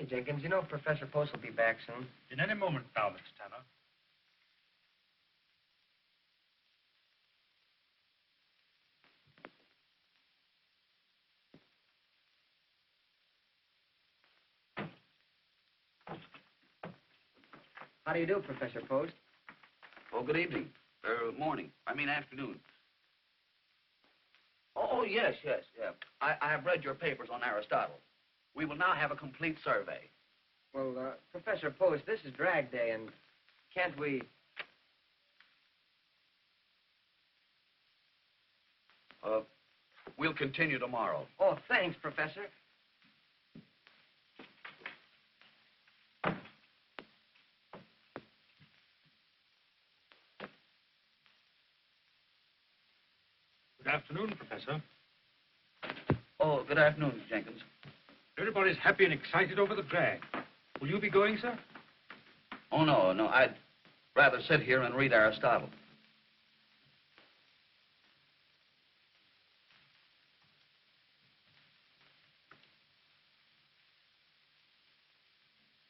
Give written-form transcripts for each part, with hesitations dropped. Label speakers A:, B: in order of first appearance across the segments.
A: Say, Jenkins, you know Professor Post will be back soon.
B: In any moment now, Mr. Tanner.
A: How do you do, Professor Post?
C: Oh, good evening. Morning. I mean afternoon. Oh, yes, yeah. I have read your papers on Aristotle. We will now have a complete survey.
A: Well, Professor Post, this is drag day, and can't we...
C: We'll continue tomorrow.
A: Oh, thanks, Professor.
B: Good afternoon, Professor.
C: Oh, good afternoon, Jenkins.
B: Everybody's happy and excited over the drag. Will you be going, sir?
C: Oh, no. I'd rather sit here and read Aristotle.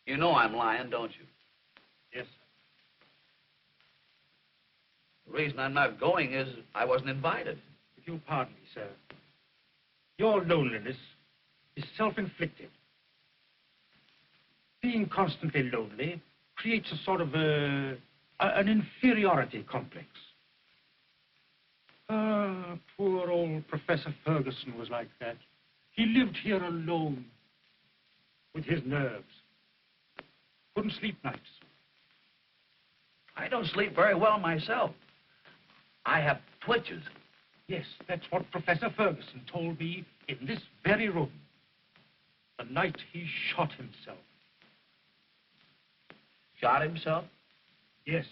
C: You know I'm lying, don't you?
B: Yes, sir.
C: The reason I'm not going is I wasn't invited.
B: If you'll pardon me, sir, your loneliness is self-inflicted. Being constantly lonely creates a sort of an inferiority complex. Ah, poor old Professor Ferguson was like that. He lived here alone with his nerves. Couldn't sleep nights.
C: I don't sleep very well myself. I have twitches.
B: Yes, that's what Professor Ferguson told me in this very room. The night he shot himself.
C: Shot himself?
B: Yes,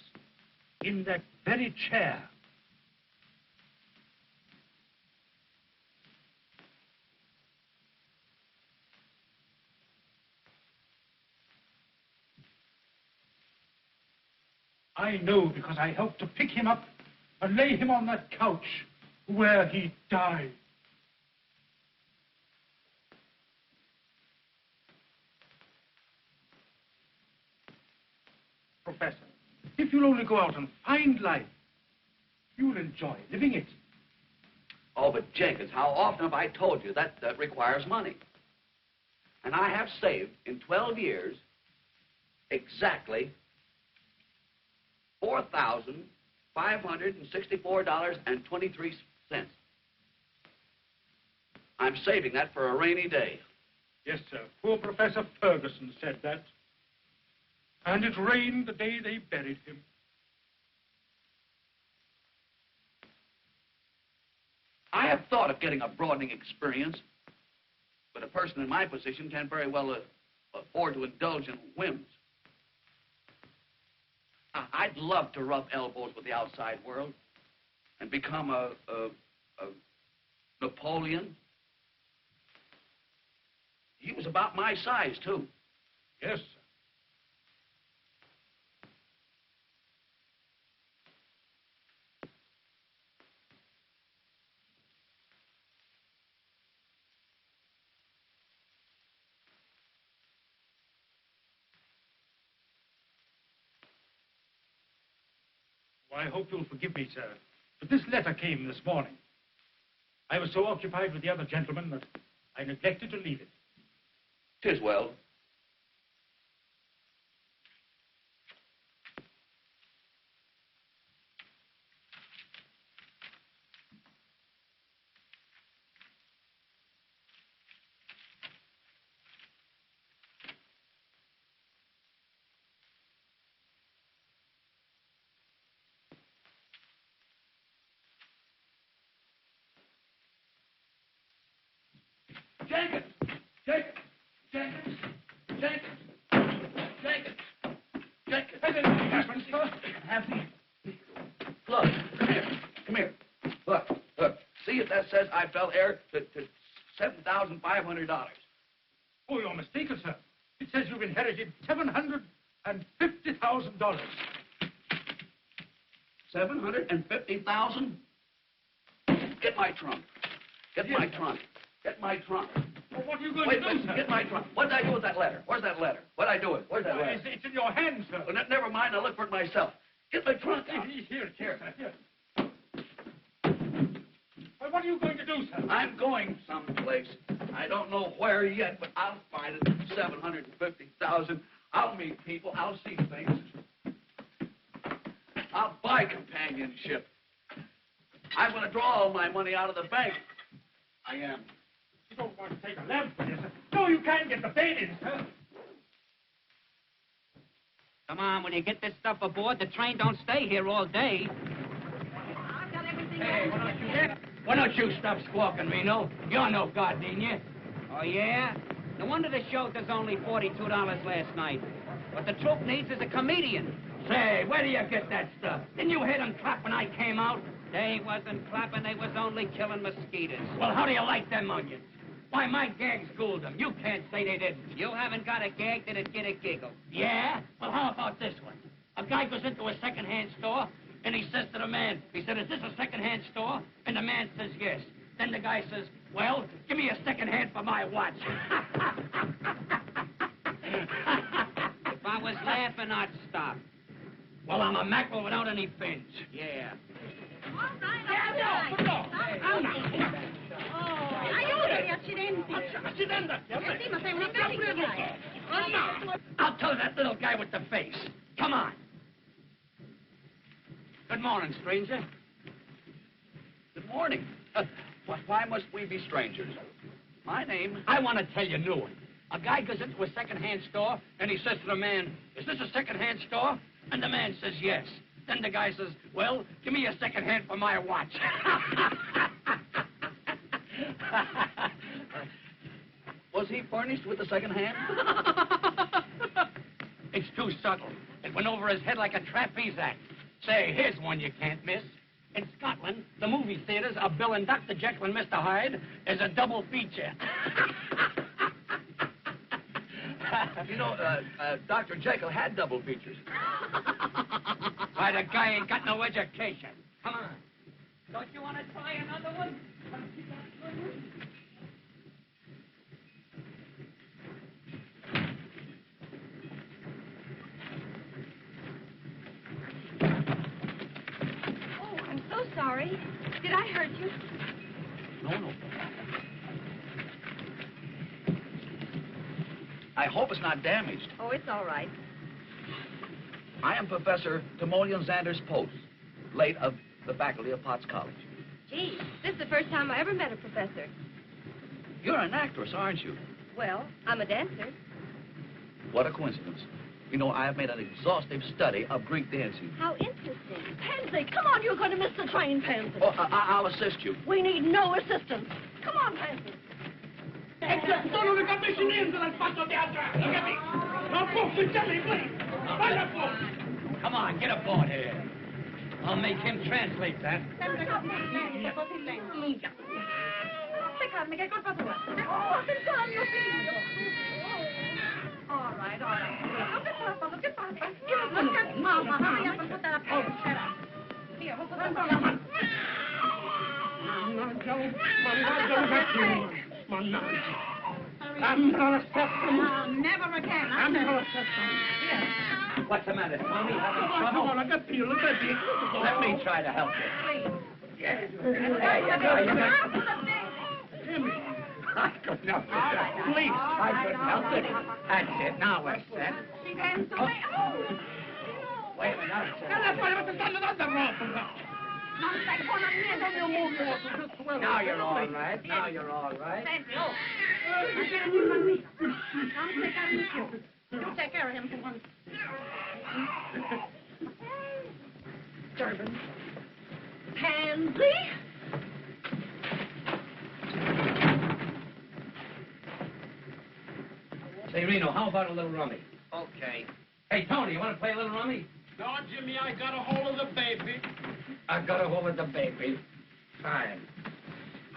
B: in that very chair. I know because I helped to pick him up and lay him on that couch where he died. Professor, if you'll only go out and find life, you'll enjoy living it.
C: Oh, but Jenkins, how often have I told you that requires money? And I have saved in 12 years exactly $4,564.23. I'm saving that for a rainy day.
B: Yes, sir. Poor Professor Ferguson said that. And it rained the day they buried him.
C: I have thought of getting a broadening experience, but a person in my position can't very well afford to indulge in whims. I'd love to rub elbows with the outside world and become a Napoleon. He was about my size, too.
B: Yes, sir. Well, I hope you'll forgive me, sir, but this letter came this morning. I was so occupied with the other gentleman that I neglected to leave it.
C: 'Tis well. Jenkins! Jenkins! Jenkins! Jenkins! Jenkins! Jenkins!
B: Anything happened, sir?
C: Look, come here. Look. See if that says I fell heir to $7,500.
B: Oh, you're mistaken, sir. It says you've inherited $750,000.
C: $750,000? Get my trunk. Get my trunk. Get my trunk.
B: Well, what are you going
C: Wait,
B: to do, sir?
C: get my trunk. What did I do with that letter? Where's that letter? What did I do with it? Where's that letter?
B: It's in your hands, sir.
C: Well, never mind. I'll look for it myself. Get my trunk out.
B: Here, sir, here. Well, what are you going to do, sir?
C: I'm going someplace. I don't know where yet, but I'll find it. 750,000. I'll meet people. I'll see things. I'll buy companionship. I'm going to draw all my money out of the bank. I am.
B: You don't want to take a lamp for this, sir. No, you can't get the paint in, sir.
D: Come on, when you get this stuff aboard, the train don't stay here all day.
E: I've got everything.
D: Hey, why don't you stop squawking, Reno? You're no god, ain't you? Oh, yeah? No wonder the show does only $42 last night. What the troupe needs is a comedian. Say, where do you get that stuff? Didn't you hear them clap when I came out? They wasn't clapping, they was only killing mosquitoes. Well, how do you like them onions? Why, my gag schooled them. You can't say they didn't. You haven't got a gag that'd get a giggle. Yeah? Well, how about this one? A guy goes into a second-hand store, and he says to the man, he said, is this a second-hand store? And the man says, yes. Then the guy says, well, give me a second hand for my watch. If I was laughing, I'd stop. Well, I'm a mackerel without any fins. Yeah.
E: All right. Aiutami, accidenti. Sì, ma sei una carica.
D: I'll tell that little guy with the face. Come on. Good morning, stranger.
C: Good morning. Why must we be strangers? My name...
D: I want to tell you a new one. A guy goes into a second-hand store, and he says to the man, is this a second-hand store? And the man says, yes. Then the guy says, well, give me a second hand for my watch.
C: Was he furnished with a second hand?
D: It's too subtle. It went over his head like a trapeze act. Say, here's one you can't miss. In Scotland, the movie theaters are billing Dr. Jekyll and Mr. Hyde as a double feature.
C: You know, Dr. Jekyll had double features.
D: Why, the guy ain't got no education. Come on. Don't you want to try another one?
E: Oh, I'm so sorry. Did I hurt you?
C: No. I hope it's not damaged.
E: Oh, it's all right.
C: I am Professor Timoleon Xander's Post, late of the faculty of Potts College.
E: Gee, this is the first time I ever met a professor.
C: You're an actress, aren't you?
E: Well, I'm a dancer.
C: What a coincidence. You know, I have made an exhaustive study of Greek dancing.
E: How interesting.
F: Pansy, come on, you're going to miss the train, Pansy.
C: Oh, I'll assist you.
F: We need no assistance. Come on, Pansy.
B: Sono le cabecine del fatto teatro. Look at me. No, please.
D: Come on, get aboard here. I'll make him translate that.
F: Spiegarmi che colpa tua. Oh, attenzione al mio figlio. All right. Che passa? Mamma, hurry up and put that up there. Here, we'll put that on.
B: I'm not a suspect.
F: Never again.
B: I'm not a suspect.
D: What's the matter, Tommy? Having trouble?
B: Come on, I got you. Look at me.
D: Let me try to help you. Yeah. I couldn't help it. Please, I couldn't help it. That's it. Now we're set.
F: She danced away.
D: Wait a minute. Now it's set. Now you're all right. Now you're all right.
F: You take care of him for once.
E: Durbin.
F: Pansy?
D: Say, Reno, how about a little rummy?
A: Okay.
D: Hey, Tony, you want to play a little rummy?
B: No, Jimmy, I got a hold of the baby.
D: I got a hold of the baby. Fine.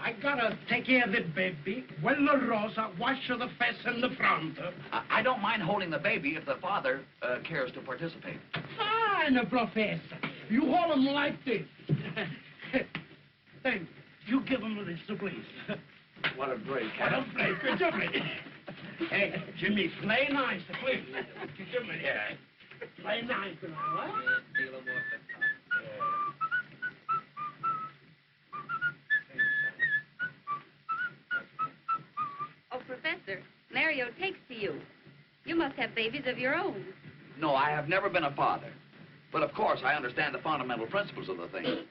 B: I gotta take care of the baby. Well, Rosa, wash the face in the front.
C: I don't mind holding the baby if the father cares to participate.
B: Fine, Professor. You hold him like this. Thank you.
G: You give him this, please.
C: What a break.
G: What a break, Jimmy. Hey, Jimmy, play nice, please. Jimmy, yeah. Play nice, what?
E: Oh, Professor, Mario takes to you. You must have babies of your own.
C: No, I have never been a father. But of course, I understand the fundamental principles of the thing.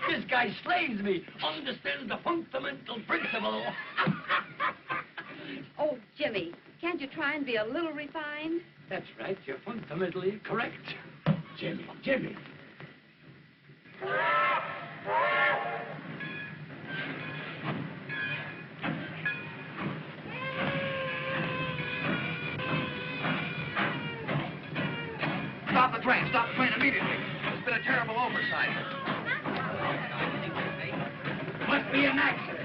G: This guy slays me. Understands the fundamental principle.
E: Oh, Jimmy, can't you try and be a little refined?
G: That's right. You're fundamentally correct. Jimmy.
C: Stop the train immediately. There's been a terrible oversight.
G: Must be an accident.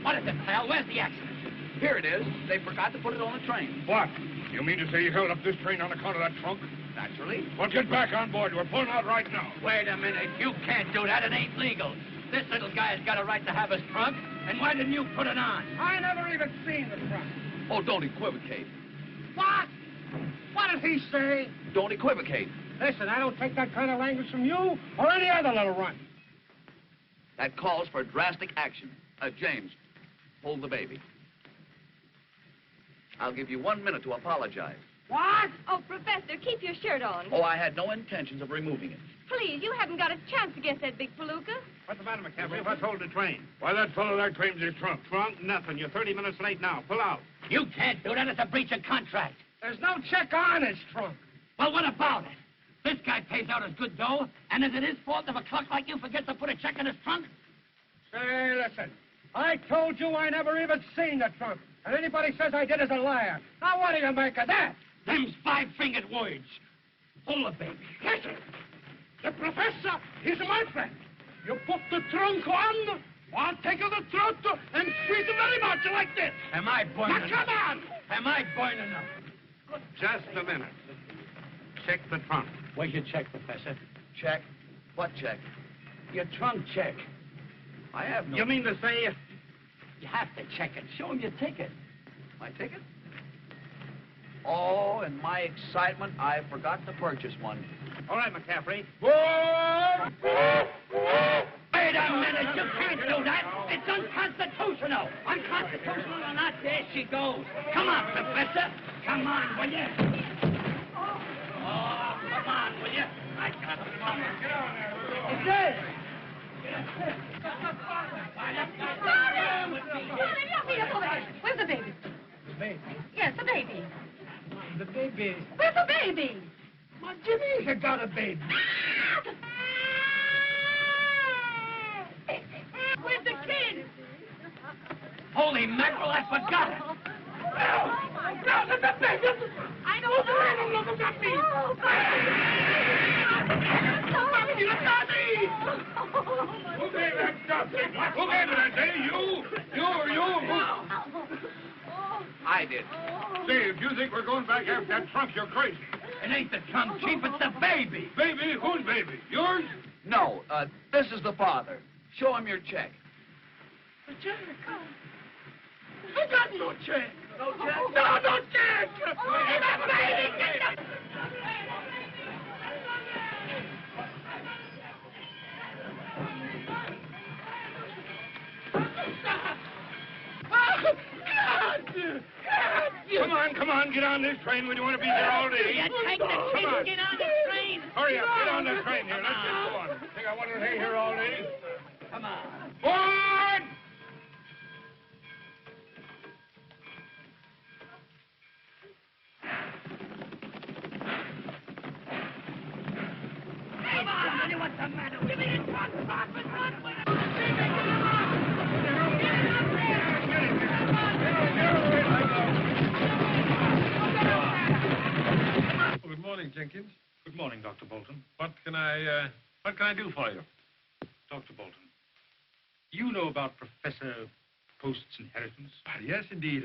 D: What is it, pal? Where's the accident?
C: Here it is. They forgot to put it on the train.
H: What? You mean to say you held up this train on account of that trunk?
C: Naturally.
H: Well, get back on board. We're pulling out right now.
D: Wait a minute. You can't do that. It ain't legal. This little guy's got a right to have his trunk. And why didn't you put it on?
B: I never even seen the trunk.
C: Oh, don't equivocate.
B: What? What did he say?
C: Don't equivocate.
B: Listen, I don't take that kind of language from you or any other little runt.
C: That calls for drastic action. James, hold the baby. I'll give you 1 minute to apologize.
E: What? Oh, Professor, keep your shirt on.
C: Oh, I had no intentions of removing it.
E: Please, you haven't got a chance against that big palooka.
B: What's the matter, McCaffrey? What's holding the train?
H: Why, that fellow there claims his trunk.
B: Trunk? Nothing. You're 30 minutes late now. Pull out.
D: You can't do that. It's a breach of contract.
B: There's no check on his trunk.
D: Well, what about it? This guy pays out his good dough, and is it his fault if a clerk like you forgets to put a check in his trunk?
B: Say, listen. I told you I never even seen the trunk. And anybody says I did is a liar. Now, what do you make of that?
D: Them's five-fingered words. Pull the baby.
B: Listen. The professor, he's my friend. You put the trunk on, I'll take the throat and squeeze it very much like this.
D: Am I burning?
B: Now, come on.
D: Am I burning up?
B: Just a minute. Check the trunk.
D: Where's your check, Professor?
C: Check? What check?
D: Your trunk check.
C: I have no...
B: You mean to say...
D: You have to check it. Show him your ticket.
C: My ticket? Oh, in my excitement, I forgot to purchase one.
B: All right, McCaffrey.
D: Wait a minute. You can't do that. It's unconstitutional. Unconstitutional or not, there she goes. Come on, Professor. Come on, will you? Oh, come on, will you? I got it. Come on. Get on there. It's dead.
F: Where's the baby?
B: The baby?
F: Yes, the baby.
B: The baby?
F: Where's the baby?
B: My Jimmy's got a baby.
F: Where's the kid?
D: Holy mackerel, I forgot it.
F: No, the baby. I don't know. Look at me.
H: Who gave that stuff? Who gave it? Say, you?
C: I did.
H: Say, if you think we're going back after that trunk, you're crazy.
D: It ain't the trunk, Chief, it's the baby.
H: Baby? Whose baby? Yours?
C: No, this is the father. Show him your check.
F: The check?
B: I got no check.
C: No check?
B: No check.
F: Oh, the baby.
H: Come on, get on this train. We don't want to be here all day.
D: You take the train and get on the train.
H: Hurry up, get on the train here. Let's get going. Think I want to stay here all day?
D: Come on.
H: Forward!
D: Come on, honey, what's the matter with you? Give me the trunk,
I: Good morning, Jenkins.
B: Good morning, Dr. Bolton.
H: What can I do for you?
B: Dr. Bolton, you know about Professor Post's inheritance?
H: Yes, indeed.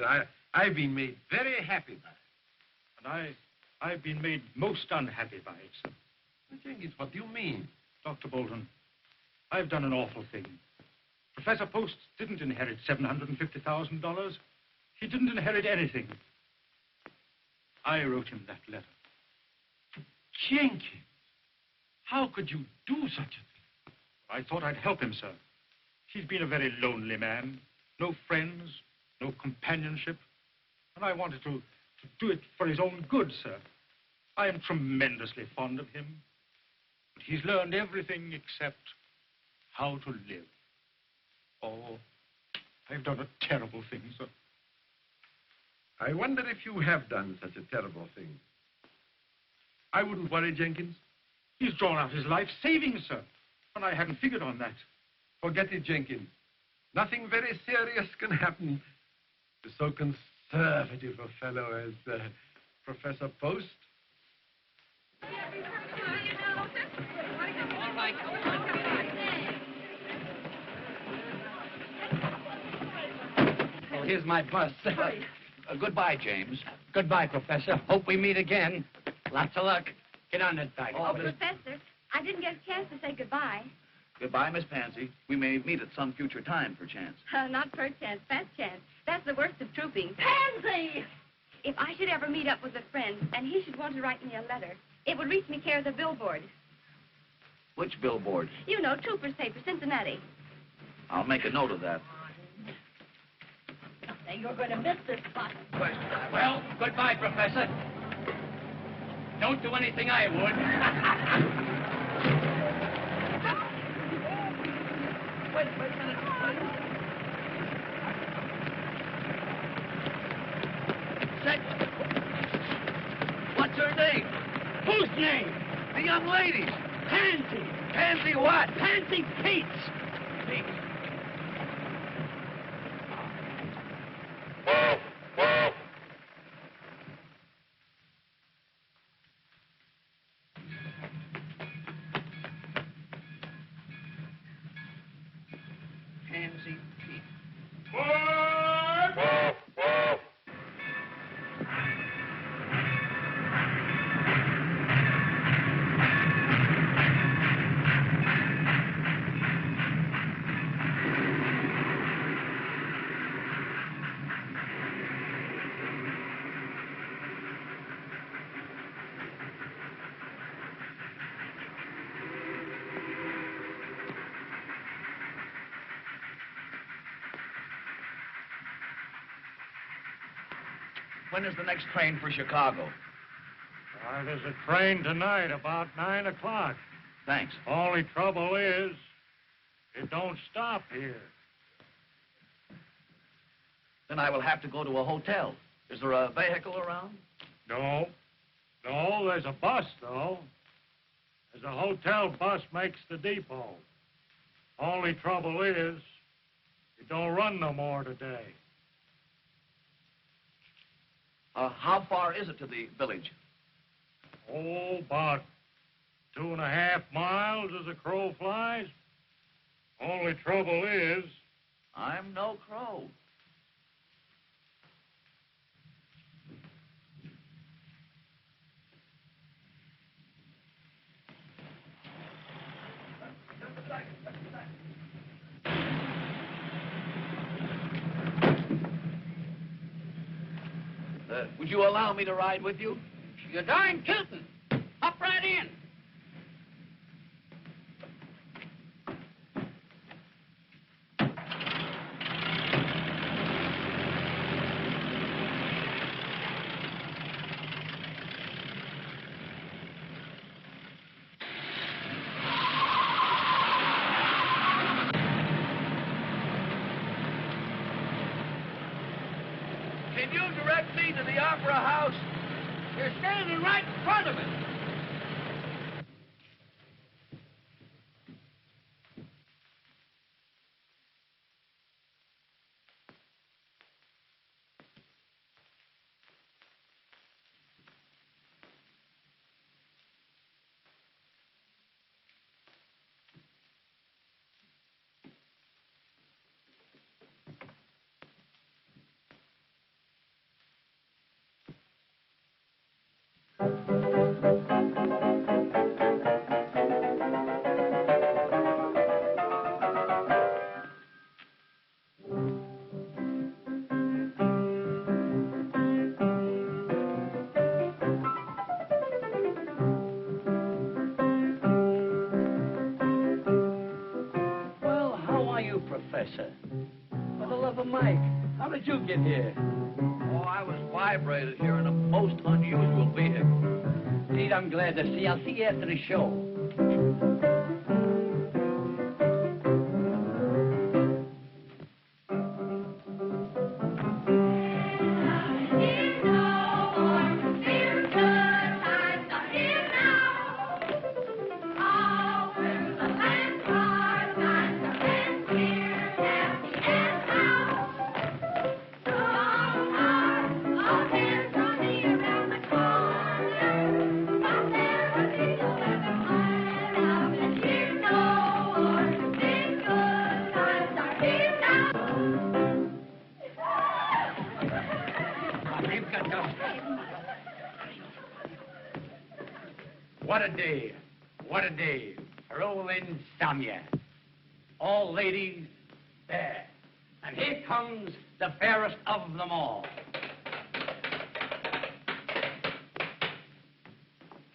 H: I've been made very happy by it.
B: And I've been made most unhappy by it, sir.
H: Jenkins, what do you mean?
B: Dr. Bolton, I've done an awful thing. Professor Post didn't inherit $750,000. He didn't inherit anything. I wrote him that letter.
H: Jenkins, how could you do such a thing?
B: I thought I'd help him, sir. He's been a very lonely man. No friends, no companionship. And I wanted to do it for his own good, sir. I am tremendously fond of him. But he's learned everything except how to live. Oh, I've done a terrible thing, sir.
H: I wonder if you have done such a terrible thing. I wouldn't worry, Jenkins.
B: He's drawn out his life savings, sir. And I hadn't figured on that.
H: Forget it, Jenkins. Nothing very serious can happen to so conservative a fellow as Professor Post.
D: Oh, here's my bus.
C: Goodbye, James.
D: Goodbye, Professor. Hope we meet again. Lots of luck. Get on that bike.
E: Oh, Professor, I didn't get a chance to say goodbye.
C: Goodbye, Miss Pansy. We may meet at some future time, perchance.
E: Not per chance, fast chance. That's the worst of trooping.
F: Pansy!
E: If I should ever meet up with a friend and he should want to write me a letter, it would reach me care of the billboard.
C: Which billboard?
E: You know, Trooper's paper, Cincinnati.
C: I'll make a note of that.
F: Now, you're going to miss this bus.
D: Well, goodbye, Professor. Don't do anything I would.
C: Wait a minute. Sedgwick. What's her name?
D: Whose name?
C: The young lady.
D: Pansy.
C: Pansy what?
D: Pansy Pete's.
C: Pete. Pansy Pete. When is the next train for Chicago?
B: There's a train tonight about 9 o'clock.
C: Thanks.
B: Only trouble is, it don't stop here.
C: Then I will have to go to a hotel. Is there a vehicle around?
B: No, there's a bus, though. There's a hotel bus makes the depot. Only trouble is, it don't run no more today.
C: How far is it to the village?
B: Oh, about 2.5 miles as a crow flies. Only trouble is...
C: I'm no crow. Would you allow me to ride with you?
D: You're darn tootin'. Hop right in.
C: Can you direct me to the Opera House?
D: You're standing right in front of it.
G: Professor. For the love of Mike, how did you get here?
C: Oh, I was vibrated here in a most unusual vehicle.
G: Indeed, I'm glad to see. I'll see you after the show.
D: What a day. What a day. Rolling Samya. All ladies there. And here comes the fairest of them all.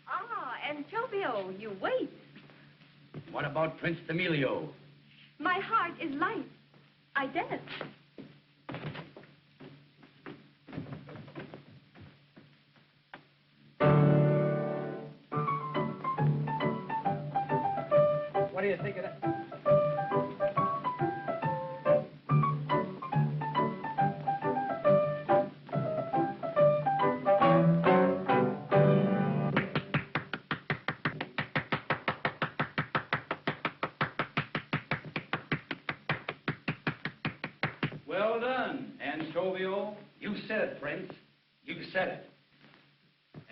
E: Ah, Antonio, you wait.
D: What about Prince Emilio?
E: My heart is light. I dance.
A: What do you think of that?
D: Well done, Antonio. You said it, Prince. You said it.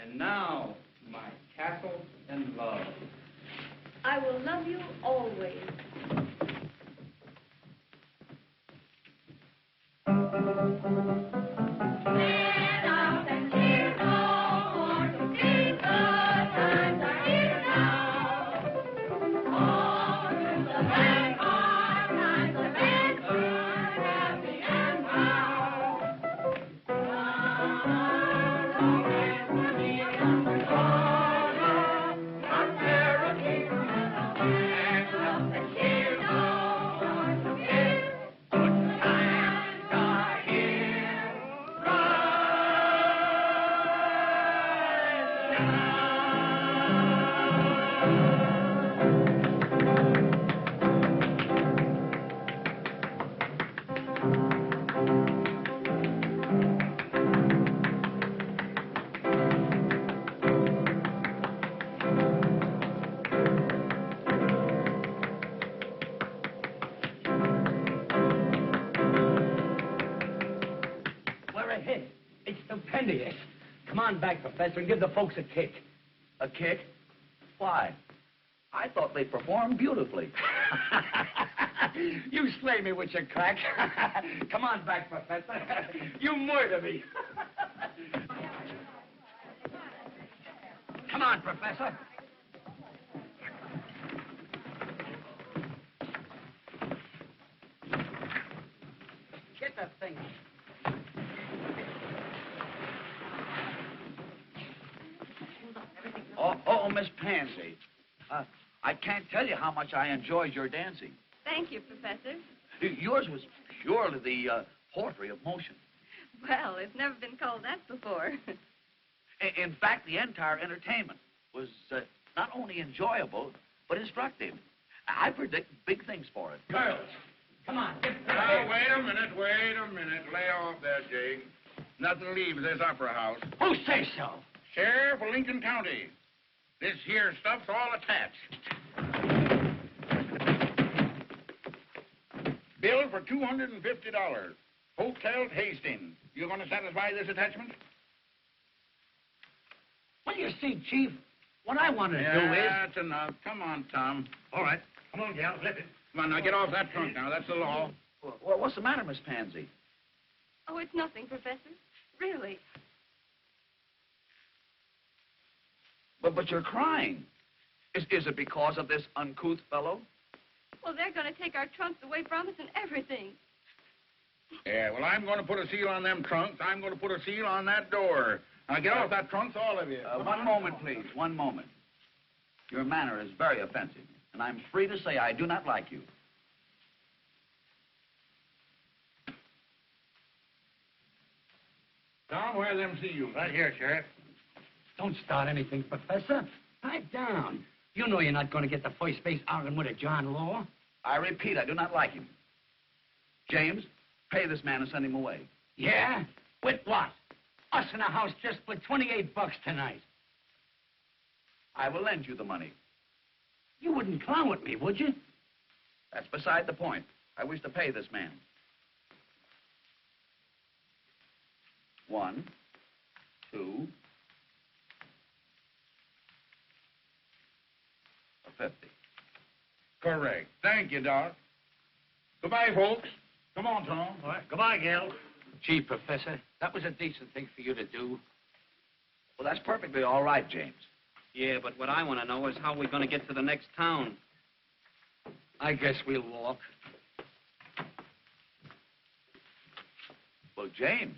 D: And now, my castle and love.
E: I will love you always.
D: We're ahead. It's stupendous. Come on back, Professor, and give the folks a kick.
C: A kick? Why? I thought they performed beautifully.
D: You slay me with your crack. Come on back, Professor. You murder me. Come on, Professor. Get that thing.
C: Oh, Miss Pansy. I can't tell you how much I enjoyed your dancing.
E: Thank you, Professor.
C: Yours was purely the poetry of motion.
E: Well, it's never been called that before.
C: In fact, the entire entertainment was not only enjoyable, but instructive. I predict big things for it.
D: Girls, come on.
I: Now, wait a minute. Lay off there, Jake. Nothing leaves this opera house.
D: Who says so?
I: Sheriff of Lincoln County. This here stuff's all attached. Bill for $250. Hotel Hastings. You going to satisfy this attachment?
D: Well, you see, Chief, what I want to do is...
I: That's enough. Come on, Tom.
B: All right. Come on, gal, flip it.
I: Come on, now get off that trunk now. That's the law.
C: Well, what's the matter, Miss Pansy?
E: Oh, it's nothing, Professor. Really.
C: But you're crying. Is it because of this uncouth fellow?
E: Well, they're going to take our trunks away from us and everything.
I: Yeah, well, I'm going to put a seal on them trunks. I'm going to put a seal on that door. Now, get off that trunks, all of you.
C: One moment, please. One moment. Your manner is very offensive, and I'm free to say I do not like you.
I: Tom, where are them seals?
A: Right here, Sheriff.
D: Don't start anything, Professor. Pipe down. You know you're not going to get the first base arguing with a John Law.
C: I repeat, I do not like him. James, pay this man and send him away.
D: Yeah? With what? Us in the house just split $28 tonight.
C: I will lend you the money.
D: You wouldn't clown with me, would you?
C: That's beside the point. I wish to pay this man. 1, 2, 50.
I: Correct. Thank you, Doc. Goodbye, folks. Come on, Tom.
A: All right. Goodbye, Gil.
D: Gee, Professor, that was a decent thing for you to do.
C: Well, that's perfectly all right, James.
D: Yeah, but what I want to know is how we're going to get to the next town. I guess we'll walk.
C: Well, James,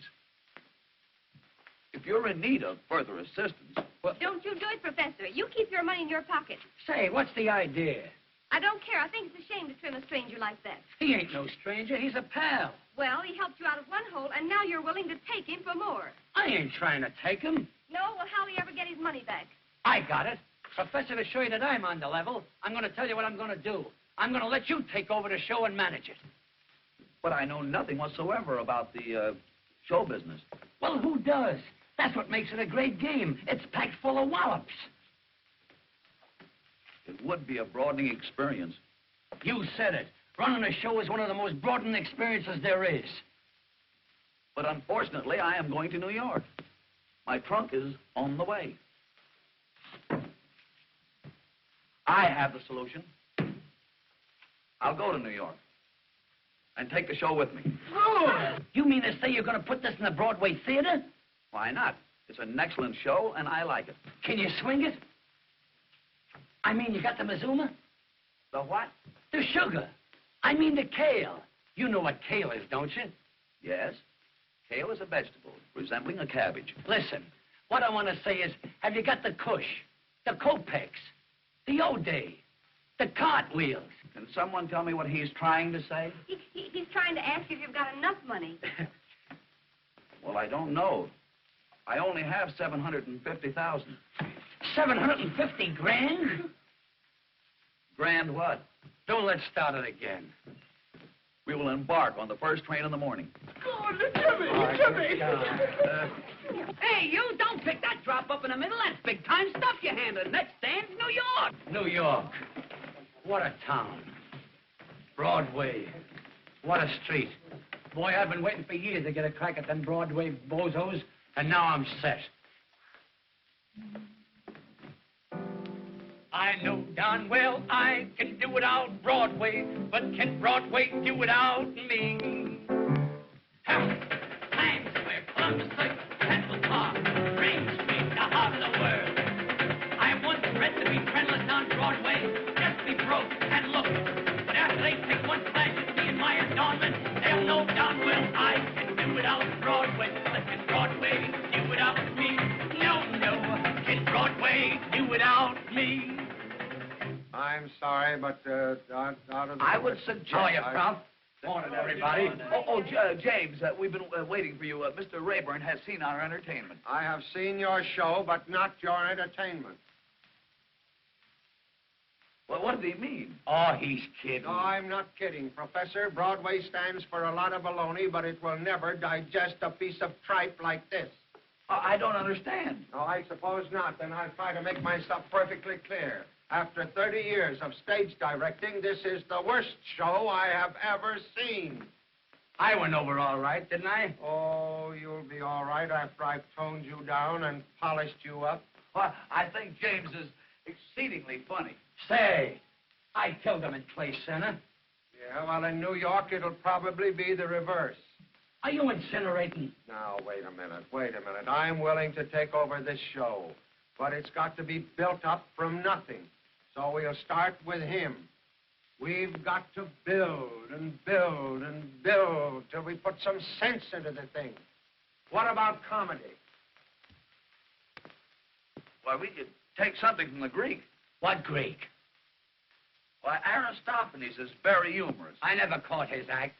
C: if you're in need of further assistance, well,
E: Don't you do it, Professor. You keep your money in your pocket.
D: Say, what's the idea?
E: I don't care. I think it's a shame to trim a stranger like that.
D: He ain't no stranger. He's a pal.
E: Well, he helped you out of one hole, and now you're willing to take him for more.
D: I ain't trying to take him.
E: No? Well, how'll he ever get his money back?
D: I got it. Professor, to show you that I'm on the level, I'm going to tell you what I'm going to do. I'm going to let you take over the show and manage it.
C: but I know nothing whatsoever about the show business.
D: Well, who does? That's what makes it a great game. It's packed full of wallops.
C: It would be a broadening experience.
D: You said it. Running a show is one of the most broadening experiences there is.
C: But unfortunately, I am going to New York. My trunk is on the way. I have the solution. I'll go to New York and take the show with me.
D: Oh! You mean to say you're going to put this in the Broadway theater?
C: Why not? It's an excellent show, and I like it.
D: Can you swing it? I mean, you got the Mazuma?
C: The what?
D: The sugar. I mean the kale. You know what kale is, don't you?
C: Yes. Kale is a vegetable resembling a cabbage.
D: Listen, what I want to say is, have you got the Kush, the Kopex, the O'Day, the cartwheels?
C: Can someone tell me what he's trying to say?
E: He's trying to ask if you've got enough money.
C: Well, I don't know. I only have 750,000.
D: 750 grand?
C: Grand what?
D: Don't let's start it again.
C: We will embark on the first train in the morning.
F: Oh, Jimmy!
D: Hey, you, don't pick that drop up in the middle. That's big-time stuff you're handling. Next stand's New York. New York. What a town. Broadway. What a street. Boy, I've been waiting for years to get a crack at them Broadway bozos, and now I'm set. I know darn well I can do without Broadway, but can Broadway do without me? Times Square, Columbus Circle, Central Park, Main Street, the heart of the world. I once read to be friendless on Broadway, just be broke and look. But after they take one flash at me in my adornment, they'll know darn well I can do without Broadway, but can Broadway do without me? No, can Broadway do without me?
H: I'm sorry, but out of the...
C: I would suggest...
D: How are you, Prof? Morning, everybody.
C: James, we've been waiting for you. Mr. Rayburn has seen our entertainment.
H: I have seen your show, but not your entertainment.
C: Well, what did he mean?
D: Oh, he's kidding.
H: No, I'm not kidding, Professor. Broadway stands for a lot of baloney, but it will never digest a piece of tripe like this.
C: I don't understand.
H: No, I suppose not. Then I'll try to make myself perfectly clear. After 30 years of stage directing, this is the worst show I have ever seen.
D: I went over all right, didn't I?
H: Oh, you'll be all right after I've toned you down and polished you up.
C: Well, I think James is exceedingly funny.
D: Say, I killed him in Clay Center.
H: Yeah, well, in New York, it'll probably be the reverse.
D: Are you incinerating?
H: Now, wait a minute. I'm willing to take over this show, but it's got to be built up from nothing. So we'll start with him. We've got to build and build and build till we put some sense into the thing. What about comedy?
C: Well, we could take something from the Greek.
D: What Greek?
C: Why, Aristophanes is very humorous.
D: I never caught his act.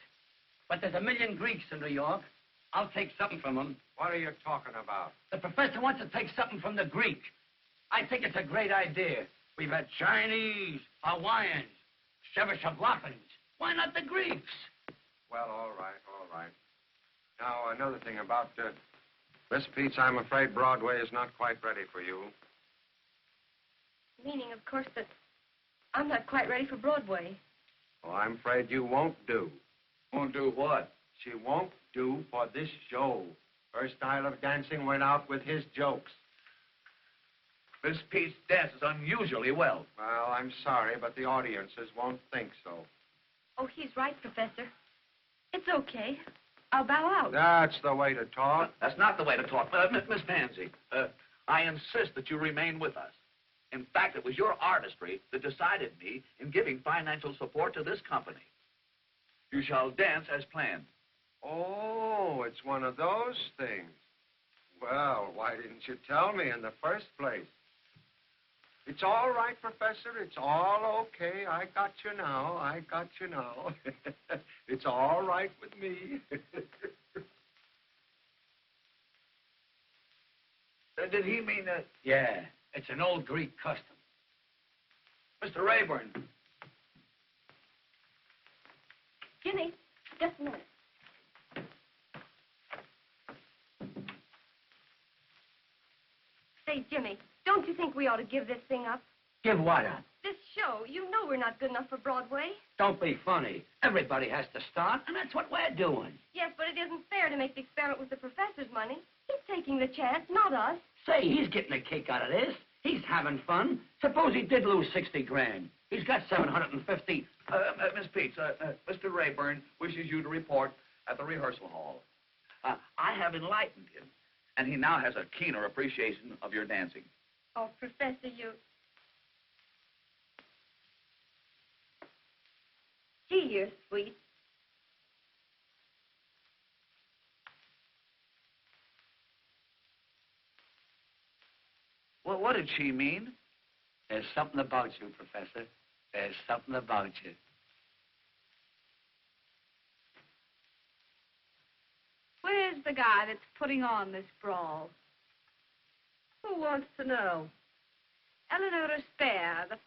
D: But there's a million Greeks in New York. I'll take something from him.
H: What are you talking about?
D: The professor wants to take something from the Greek. I think it's a great idea. We've had Chinese, Hawaiians, Czechoslovakians. Why not the Greeks?
H: Well, all right, all right. Now, another thing about Miss Peets, I'm afraid Broadway is not quite ready for you.
E: Meaning, of course, that I'm not quite ready for Broadway.
H: Well, I'm afraid you won't do.
C: Won't do what?
H: She won't do for this show. Her style of dancing went out with his jokes.
C: Miss Peets dances unusually well.
H: Well, I'm sorry, but the audiences won't think so.
E: Oh, he's right, Professor. It's okay. I'll bow out.
H: That's the way to talk.
C: That's not the way to talk. Miss Pansy, I insist that you remain with us. In fact, it was your artistry that decided me in giving financial support to this company. You shall dance as planned.
H: Oh, it's one of those things. Well, why didn't you tell me in the first place? It's all right, Professor. It's all okay. I got you now. I got you now. It's all right with me.
C: Did he mean that?
D: Yeah, it's an old Greek custom.
C: Mr. Rayburn.
E: Jimmy, just a minute. Say, Jimmy, don't you think we ought to give this thing up?
D: Give what up?
E: This show, you know we're not good enough for Broadway.
D: Don't be funny. Everybody has to start, and that's what we're doing.
E: Yes, but it isn't fair to make the experiment with the professor's money. He's taking the chance, not us.
D: Say, he's getting a kick out of this. He's having fun. Suppose he did lose 60 grand. He's got 750.
C: Miss Peets, Mr. Rayburn wishes you to report at the rehearsal hall. I have enlightened him, and he now has a keener appreciation of your dancing.
E: Oh, Professor, you... Gee, you're sweet.
C: Well, what did she mean?
D: There's something about you, Professor. There's something about you.
F: Where's the guy that's putting on this brawl? Who wants to know? Eleanor Spare, the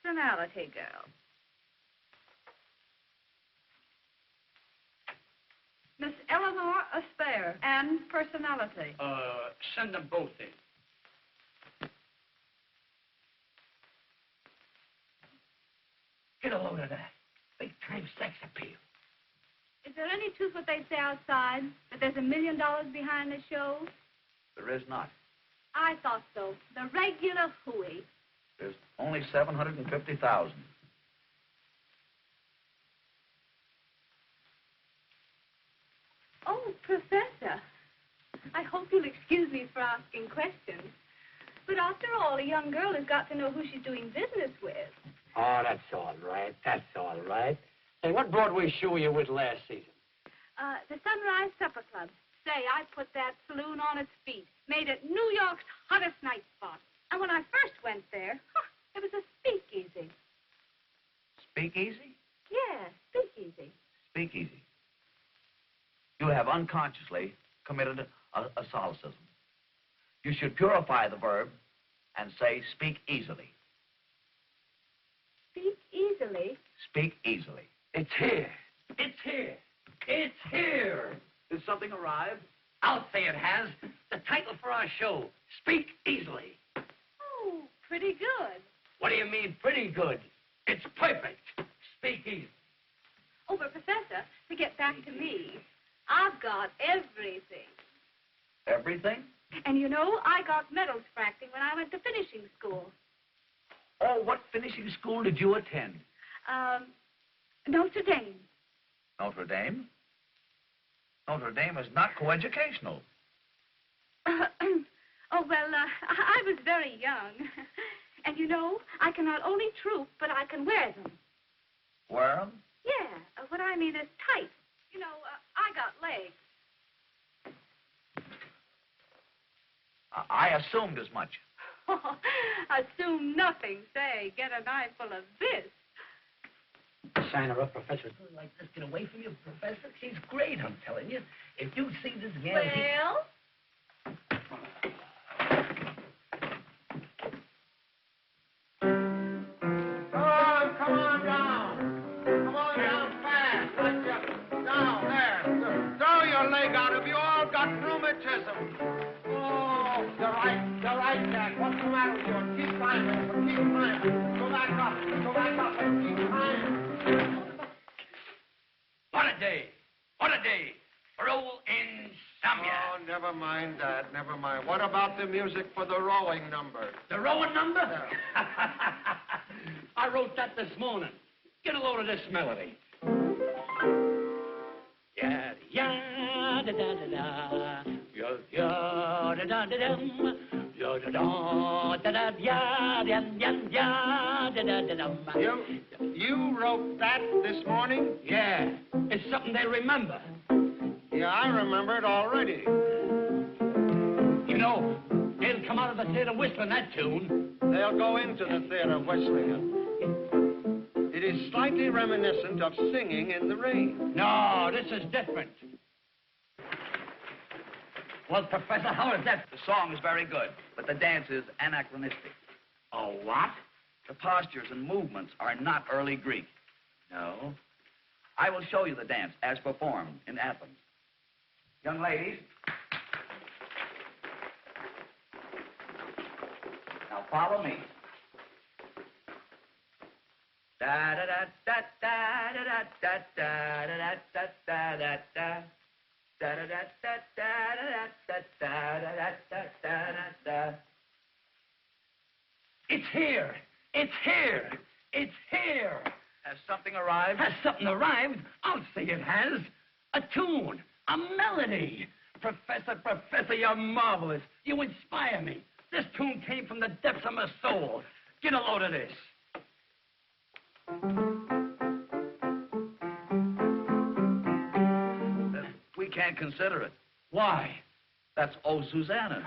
F: personality girl. Miss Eleanor Aspare and personality.
D: Send them both in. Get a load of that. Big-time sex appeal.
F: Is there any truth what they say outside? That there's $1 million behind the show?
C: There is not.
F: I thought so. The regular hooey.
C: There's only 750,000.
F: Oh, Professor. I hope you'll excuse me for asking questions. But after all, a young girl has got to know who she's doing business with.
D: Oh, that's all right. That's all right. Hey, what Broadway show were you with last season?
F: The Sunrise Supper Club. Say, I put that saloon on its feet. Made it New York's hottest night spot. And when I first went there, it was a speakeasy.
C: Speakeasy?
F: Yeah, speakeasy.
C: Speakeasy. You have unconsciously committed a solecism. You should purify the verb and say speak easily.
F: Speak easily?
C: Speak easily.
D: It's here. It's here. It's here.
C: Did something arrive?
D: I'll say it has. The title for our show, Speak Easily.
F: Oh, pretty good.
D: What do you mean, pretty good? It's perfect. Speak easy.
F: Oh, but Professor, to get back to me, I've got everything.
C: Everything?
F: And you know, I got medals for acting when I went to finishing school.
C: Oh, what finishing school did you attend?
F: Notre Dame.
C: Notre Dame? Notre Dame is not coeducational.
F: Oh, well, I was very young. And you know, I can not only troop, but I can wear them.
C: Wear them?
F: Yeah, what I mean is tight. You know, I got legs.
C: I assumed as much.
F: Assume nothing. Say, get an eyeful of this.
G: sign her up, Professor. Like this, get away from you, Professor. She's great, I'm telling you. If you see this gal...
F: Well?
H: Come on down. Come on down fast. Let's just down there. Throw your leg out. Have you all got rheumatism? Oh, you're right, Jack. What's the matter with you? Keep climbing, but keep climbing. Go back up, and keep climbing.
G: What a day. Roll insomnia.
H: Oh, never mind that, never mind. What about the music for the rowing number?
G: The rowing number? I wrote that this morning. Get a load of this melody. Yeah, yeah, da da da da. Yeah, yeah, da da da dum. Yeah, da da da da yeah, yeah, yeah, da da da dum.
H: You wrote that this morning?
G: Yeah, it's something they remember.
H: Yeah, I remember it already.
G: You know, they'll come out of the theater whistling that tune.
H: They'll go into the theater whistling it. It is slightly reminiscent of singing in the rain.
G: No, this is different. Well, Professor, how is that?
C: The song is very good, but the dance is anachronistic.
G: Oh, what?
C: The postures and movements are not early Greek. No. I will show you the dance as performed in Athens. Young ladies. Now follow me. Da da da da da da da da da da da da da. Da da da da da da da da da da da.
G: It's here. It's here. It's here.
C: Has something arrived?
G: Has something arrived? I'll say it has. A tune. A melody. Professor, you're marvelous. You inspire me. This tune came from the depths of my soul. Get a load of this.
C: We can't consider it.
G: Why?
C: That's Oh, Susanna.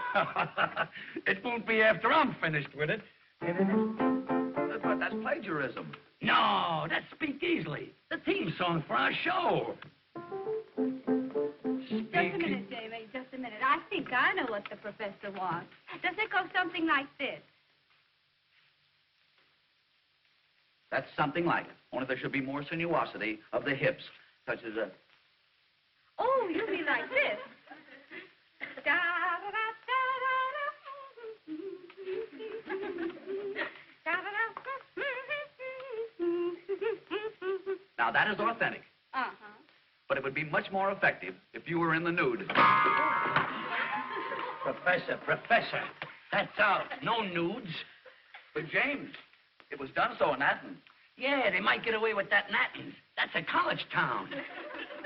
G: It won't be after I'm finished with it.
C: But that's plagiarism.
G: No, that's Speak Easily, the theme song for our show.
E: Just a minute, Jamie, just a minute. I think I know what the professor wants. Does it go something like this?
C: That's something like it. Only there should be more sinuosity of the hips, such as a...
E: Oh, you mean like this?
C: Now, that is authentic.
E: Uh-huh.
C: But it would be much more effective if you were in the nude.
G: Professor, that's out. No nudes.
C: But, James, it was done so in Athens.
G: Yeah, they might get away with that in Athens. That's a college town.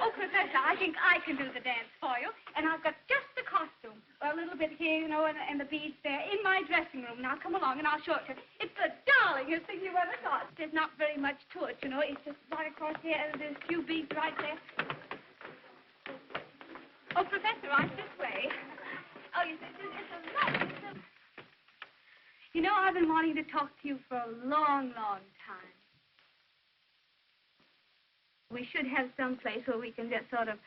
E: Oh, Professor, I think I can do the dance for you. And I've got just the costume. A little bit here, you know, and the beads there in my dressing room. Now, come along and I'll show it to you. It's the darlingest thing you ever saw. There's not very much to it, you know. It's just right across here, and there's a few beads right there. Oh, Professor, right this way. Oh, you see, it's a lot. You know, I've been wanting to talk to you for a long, long time. We should have some place where we can just sort of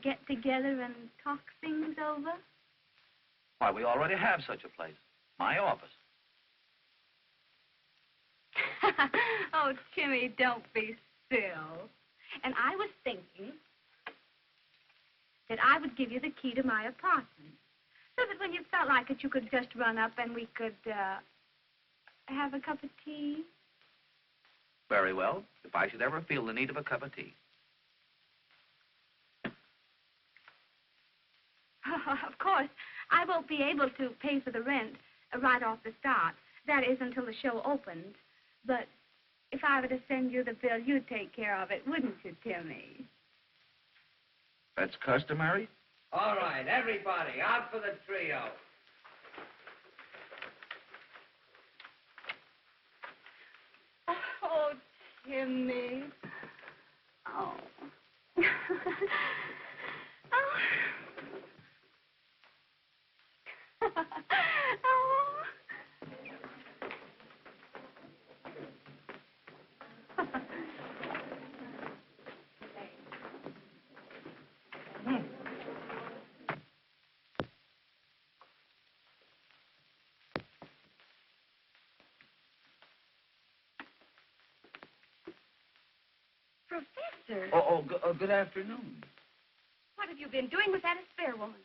E: get together and talk things over.
C: Why, we already have such a place. My office.
E: Oh, Timmy, don't be still. And I was thinking that I would give you the key to my apartment. So that when you felt like it, you could just run up and we could, have a cup of tea.
C: Very well, if I should ever feel the need of a cup of tea.
E: Of course, I won't be able to pay for the rent right off the start. That is until the show opens. But if I were to send you the bill, you'd take care of it, wouldn't you, Timmy?
C: That's customary?
D: All right, everybody, out for the trio.
E: Oh, Timmy. Oh. Oh. Professor,
C: Good afternoon.
E: what have you been doing with that spare woman?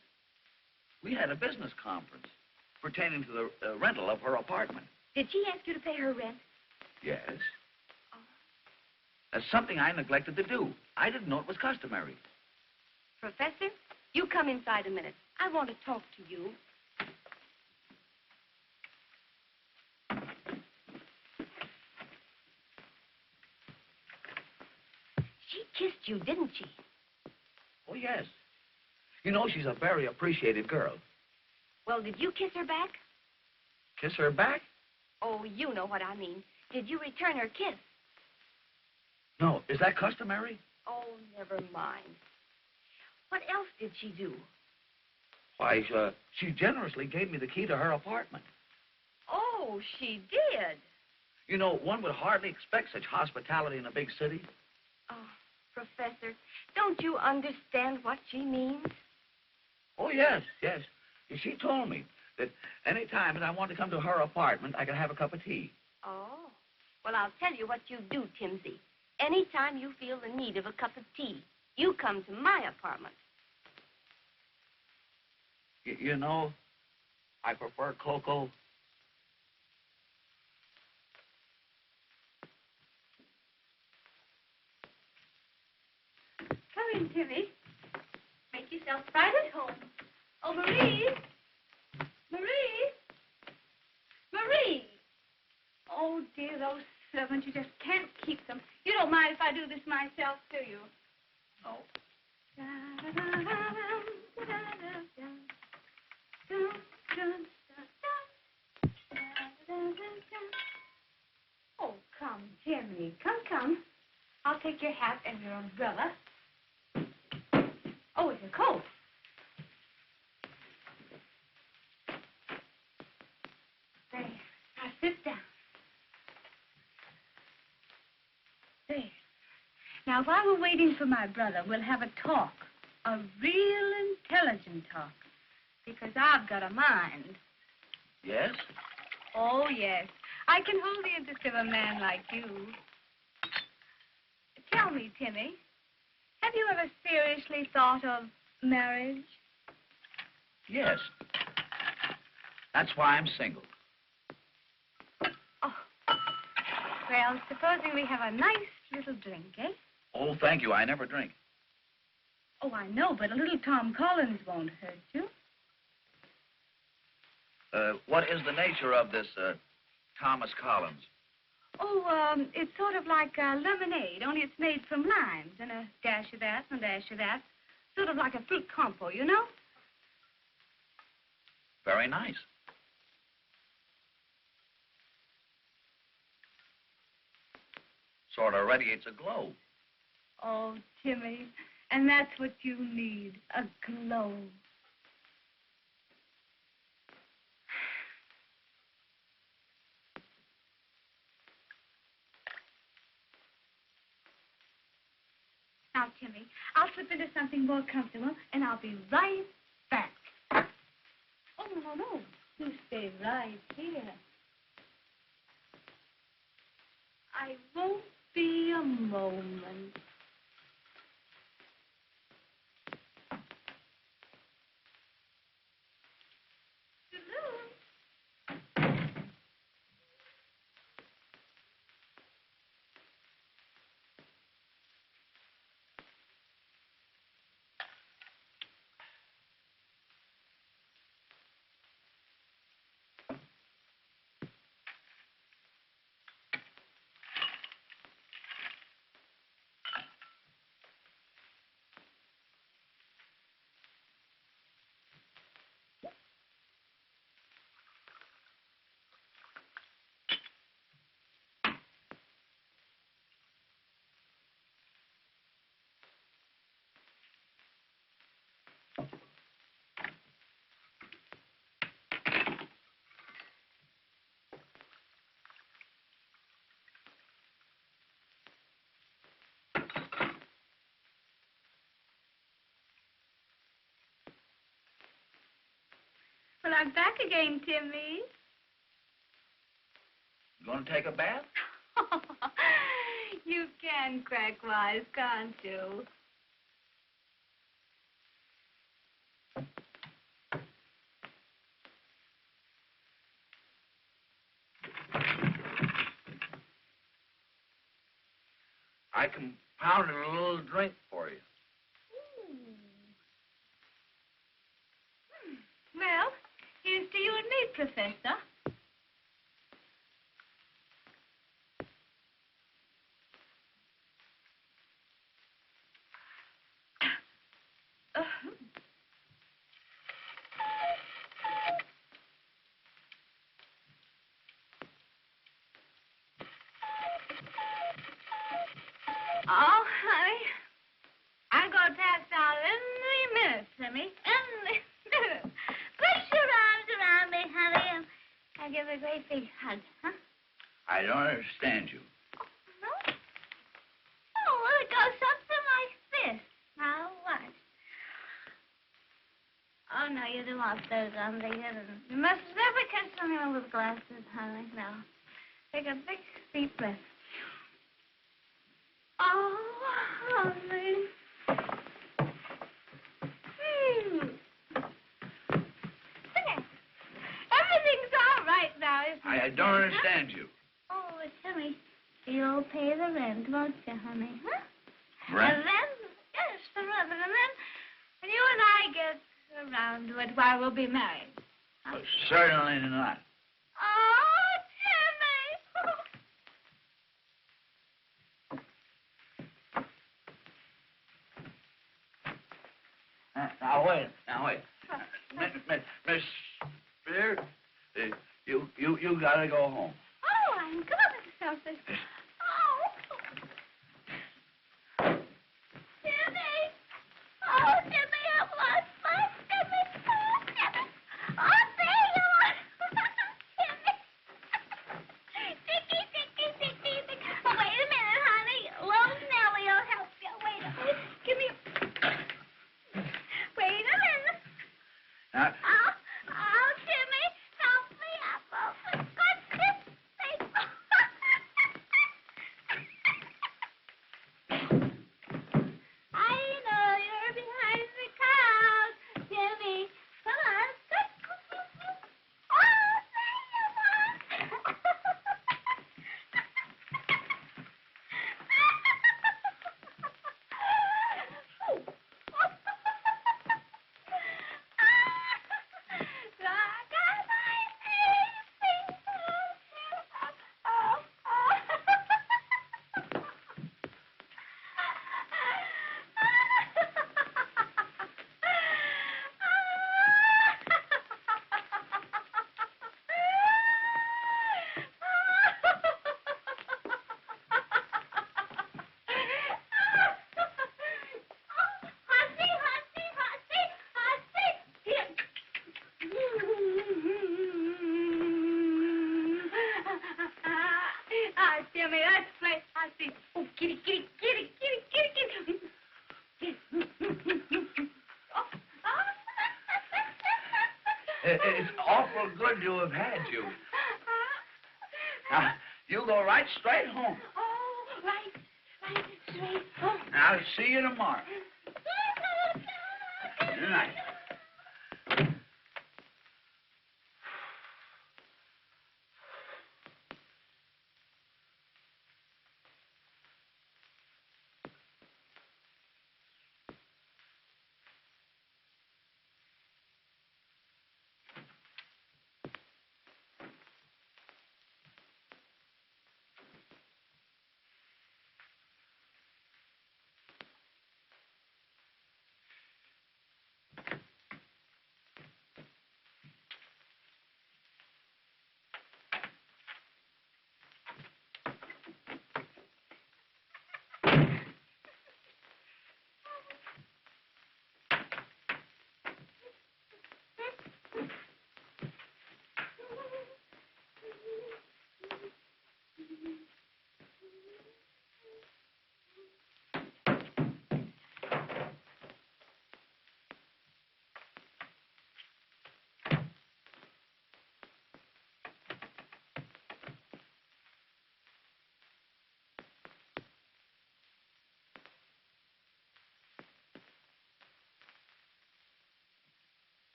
C: We had a business conference pertaining to the rental of her apartment.
E: Did she ask you to pay her rent?
C: Yes. That's something I neglected to do. I didn't know it was customary.
E: Professor, you come inside a minute. I want to talk to you. She kissed you, didn't she?
C: Oh, yes. You know, she's a very appreciated girl.
E: Well, did you kiss her back?
C: Kiss her back?
E: Oh, you know what I mean. Did you return her kiss?
C: No. Is that customary?
E: Oh, never mind. What else did she do?
C: Why, she generously gave me the key to her apartment.
E: Oh, she did.
C: You know, one would hardly expect such hospitality in a big city.
E: Oh, Professor, don't you understand what she means?
C: Oh, yes. She told me that any time that I want to come to her apartment, I can have a cup of tea.
E: Oh, well, I'll tell you what you do, Timsy. Anytime you feel the need of a cup of tea, you come to my apartment.
C: You know, I prefer cocoa.
E: Come in, Timmy. Make yourself right at home. Oh, Marie! Marie! Oh, dear, those servants, you just can't keep them. You don't mind if I do this myself, do you? Oh. Oh, come, Timmy. Come. I'll take your hat and your umbrella. Oh, it's a coat. There. Now sit down. There. Now, while we're waiting for my brother, we'll have a talk. A real intelligent talk. Because I've got a mind.
C: Yes?
E: Oh, yes. I can hold the interest of a man like you. Tell me, Timmy, have you ever seriously thought of marriage?
C: Yes. That's why I'm single.
E: Oh. Well, supposing we have a nice little drink, eh?
C: Oh, thank you. I never drink.
E: Oh, I know, but a little Tom Collins won't hurt you.
C: What is the nature of this, Thomas Collins?
E: Oh, it's sort of like lemonade, only it's made from limes and a dash of that and a dash of that. Sort of like a fruit compo, you know?
C: Very nice. Sort of radiates a glow.
E: Oh, Timmy, and that's what you need, a glow. Now, Timmy, I'll slip into something more comfortable, and I'll be right back. Oh, no. You stay right here. I won't be a moment. Well, I'm back again, Timmy.
C: You going to take a bath?
E: You can crack wise, can't you?
C: I compounded a little drink for you.
E: Well, here's to you and me, Professor. Oh, honey, I'm going to pass out any minute, Timmy. Any minute. Put your arms around me, honey, and I'll give a great big hug, huh?
C: I don't understand you.
E: No? Oh, well, it goes something like this. Now, what? Oh, no, you don't want those on the other. You must never catch someone with glasses, honey. No. Take a big, deep breath. Oh, honey. There. Everything's all right now, isn't it?
C: I don't understand you.
E: Oh, Timmy, you'll pay the rent, won't you, honey? Huh?
C: Rent?
E: And then, yes, the rent. And then, when you and I get around to it, why, we'll be married. Huh?
C: Certainly not.
E: Oh, Timmy.
C: Now, wait. Miss Spear, you gotta go home.
E: Oh, I'm going something. Oh. Timmy. Oh, Timmy, I've lost my Timmy. Oh, Timmy. Oh, there you are. Timmy. Ticky. Oh, wait a minute, honey. Little Nellie will help you. Wait a minute. Give me a... Wait a minute. Oh, Timmy, help me up. Oh, for goodness sake. I know you're behind the crowd, Timmy. Come on. Oh, there you are. Timmy, let's play Hussy. Oh, kitty.
C: It's awful good to have had you. Now, you go right straight home.
E: Oh, right straight home.
C: I'll see you tomorrow. Good night.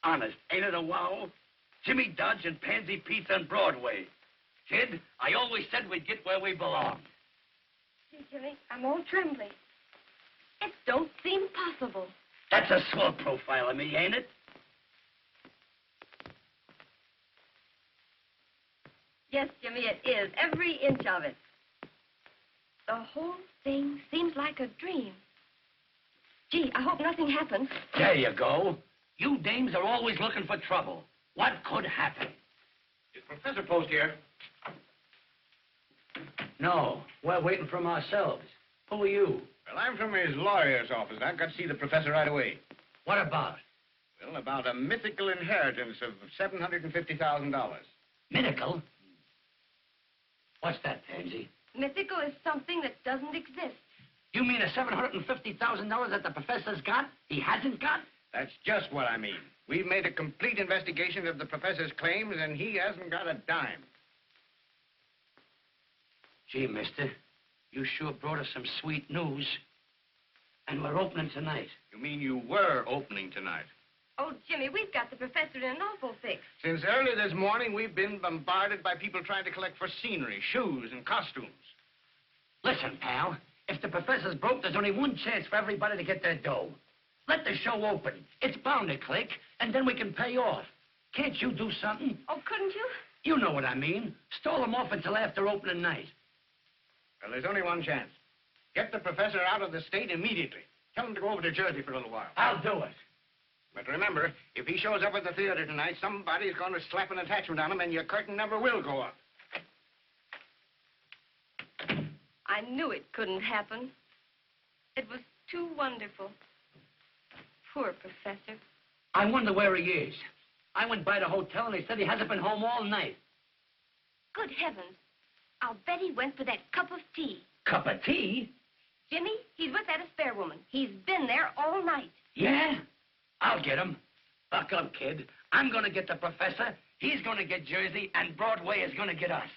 G: Honest, ain't it a wow? Jimmy Dodge and Pansy Pizza on Broadway. Kid, I always said we'd get where we belong.
F: Gee, Jimmy, I'm all trembly. It don't seem possible.
G: That's a swell profile of me, ain't it?
F: Yes, Jimmy, it is. Every inch of it. The whole thing seems like a dream. Gee, I hope nothing happens.
G: There you go. You dames are always looking for trouble. What could happen?
I: Is Professor Post here?
G: No, we're waiting from ourselves. Who are you?
I: Well, I'm from his lawyer's office. I've got to see the professor right away.
G: What about?
I: Well, about a mythical inheritance of $750,000.
G: Mythical? What's that, Pansy?
F: Mythical is something that doesn't exist.
G: You mean the $750,000 that the professor's got, he hasn't got?
I: That's just what I mean. We've made a complete investigation of the professor's claims, and he hasn't got a dime.
G: Gee, mister, you sure brought us some sweet news. And we're opening tonight.
I: You mean you were opening tonight?
F: Oh, Jimmy, we've got the professor in an awful fix.
I: Since early this morning, we've been bombarded by people trying to collect for scenery, shoes, and costumes.
G: Listen, pal, if the professor's broke, there's only one chance for everybody to get their dough. Let the show open. It's bound to click, and then we can pay off. Can't you do something?
F: Oh, couldn't you?
G: You know what I mean. Stall them off until after opening night.
I: Well, there's only one chance. Get the professor out of the state immediately. Tell him to go over to Jersey for a little while.
G: I'll do it.
I: But remember, if he shows up at the theater tonight, somebody's going to slap an attachment on him, and your curtain never will go up.
F: I knew it couldn't happen. It was too wonderful. Poor professor.
G: I wonder where he is. I went by the hotel, and they said he hasn't been home all night.
F: Good heavens. I'll bet he went for that cup of tea.
G: Cup of tea?
F: Jimmy, he's with that spare woman. He's been there all night.
G: Yeah? I'll get him. Buck up, kid. I'm going to get the professor, he's going to get Jersey, and Broadway is going to get us.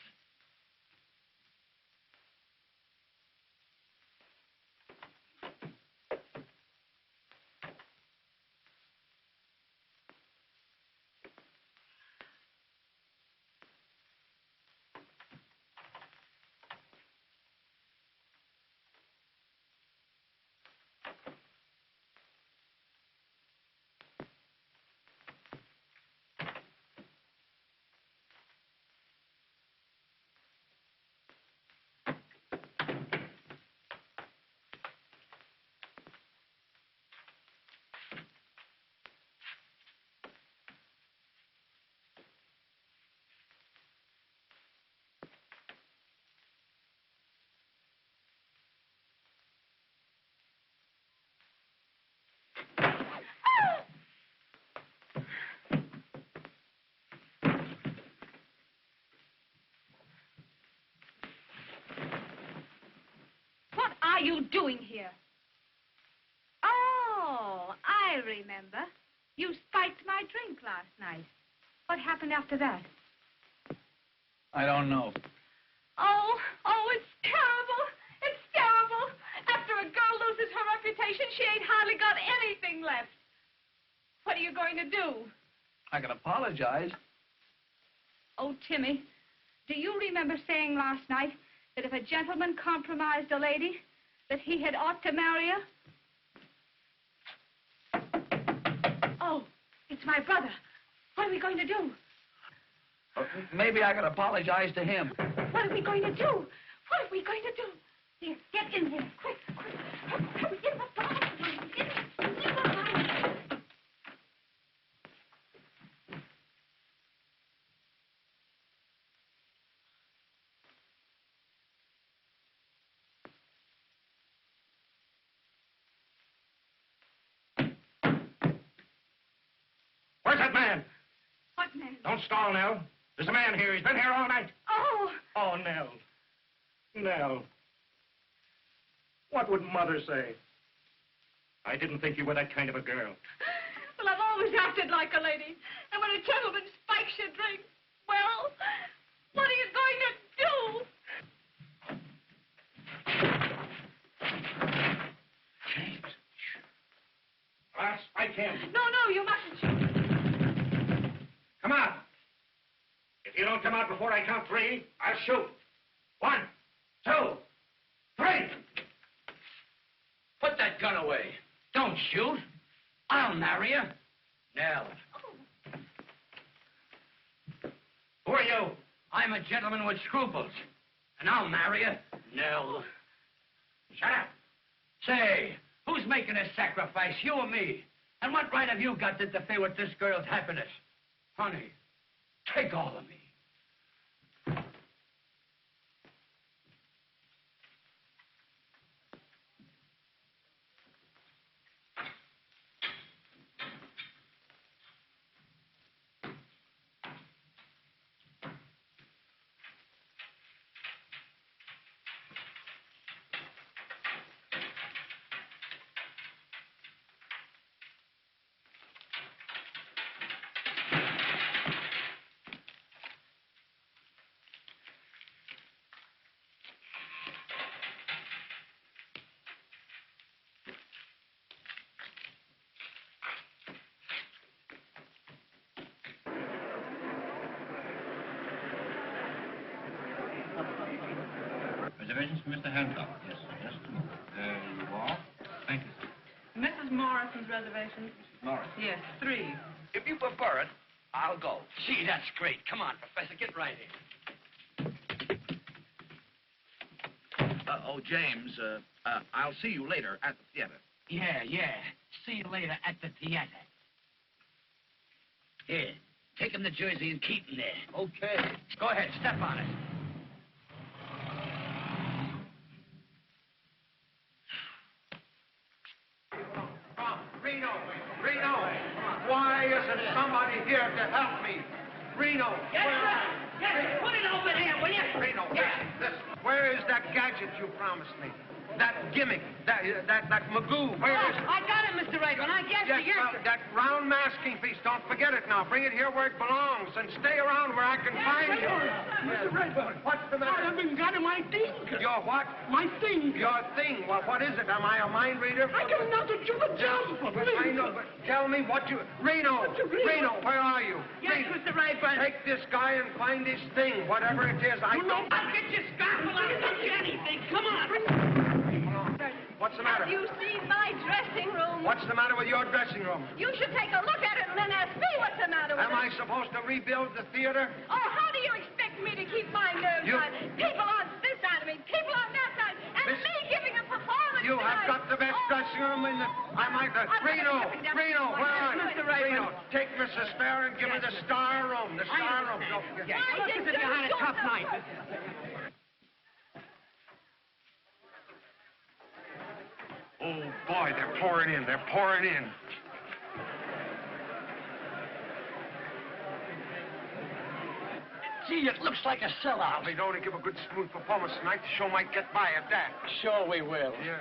E: What are you doing here? Oh, I remember. You spiked my drink last night. What happened after that?
C: I don't know.
E: Oh, it's terrible. It's terrible. After a girl loses her reputation, she ain't hardly got anything left. What are you going to do?
C: I can apologize.
E: Oh, Timmy, do you remember saying last night that if a gentleman compromised a lady, that he had ought to marry her? Oh, it's my brother. What are we going to do?
C: Maybe I can apologize to him.
E: What are we going to do? What are we going to do? Here, get in here. Quick, quick. In the bathroom. In the bathroom.
B: Where's that man?
E: What man?
B: Don't stall, Nell. There's a man here. He's been here all night.
E: Oh,
B: Oh, Nell. Nell. What would Mother say? I didn't think you were that kind of a girl.
E: well, I've always acted like a lady. And when a gentleman spikes your drink, well, what are you going to do?
G: James. break him.
E: No, you mustn't shoot.
G: Come out. If you don't come out before I count 3, I'll shoot. 1, 2, 3. Put that gun away. Don't shoot. I'll marry you. Nell. Who are you? I'm a gentleman with scruples. And I'll marry you. Nell. Shut up. Say, who's making a sacrifice, you or me? And what right have you got to interfere with this girl's happiness? Honey, take all of me.
J: Reservations for Mr. Hancock? Yes, just a moment. There you are. Thank you, sir.
F: Mrs. Morrison's reservation?
J: Morris.
F: Yes, 3.
C: If you prefer it, I'll go.
G: Gee, that's great. Come on, Professor, get right in.
C: James, I'll see you later at the theater.
D: Yeah. See you later at the theater. Here, take him to Jersey and keep him there.
G: Okay. Go ahead, step on it.
H: Reno, why isn't somebody here to help me? Reno,
D: Yes, put it over there, will you?
H: Reno,
D: Yeah.
H: listen, where is that gadget you promised me? That gimmick, that Magoo, where is it?
F: I got it, Mr. Rayburn. I guess
H: Yes, well, that round masking piece, don't forget it now. Bring it here where it belongs and stay around where I can find you.
G: Mr. Rayburn,
H: What's the matter?
G: I haven't got my thing.
H: Your what?
G: My thing.
H: Your thing. Well, what is it? Am I a mind reader?
G: I don't know to do the job.
H: I know, but tell me what you... Reno, where are you?
F: Yes,
H: Reno,
F: Mr. Rayburn.
H: take this guy and find his thing, whatever it is. I don't...
D: I'll get your scalpel. I'll get you anything. Come on.
H: What's the matter?
E: Have you seen my dressing room?
H: What's the matter with your dressing room?
E: You should take a look at it and then ask me what's the matter with
H: Am I
E: it.
H: supposed to rebuild the theater?
E: Oh, how do you expect me to keep my nerves
H: You-
E: on? People on this side of me, people on that side, and
H: Miss-
E: me giving a performance
H: You have
E: tonight.
H: got the best dressing room in the... I might... Reno, where are you?
F: Mr. Rayburn.
H: Reno, take Mrs. Spare and give her the star room. The star room. Don't forget.
E: Why
F: Look
E: did
F: as if you had a
E: do
F: tough
E: so?
F: night.
H: Oh, boy, they're pouring in. They're pouring in.
G: Gee, it looks like a sellout.
H: If they don't give a good, smooth performance tonight, the show might get by at that.
G: Sure we will.
H: Yeah.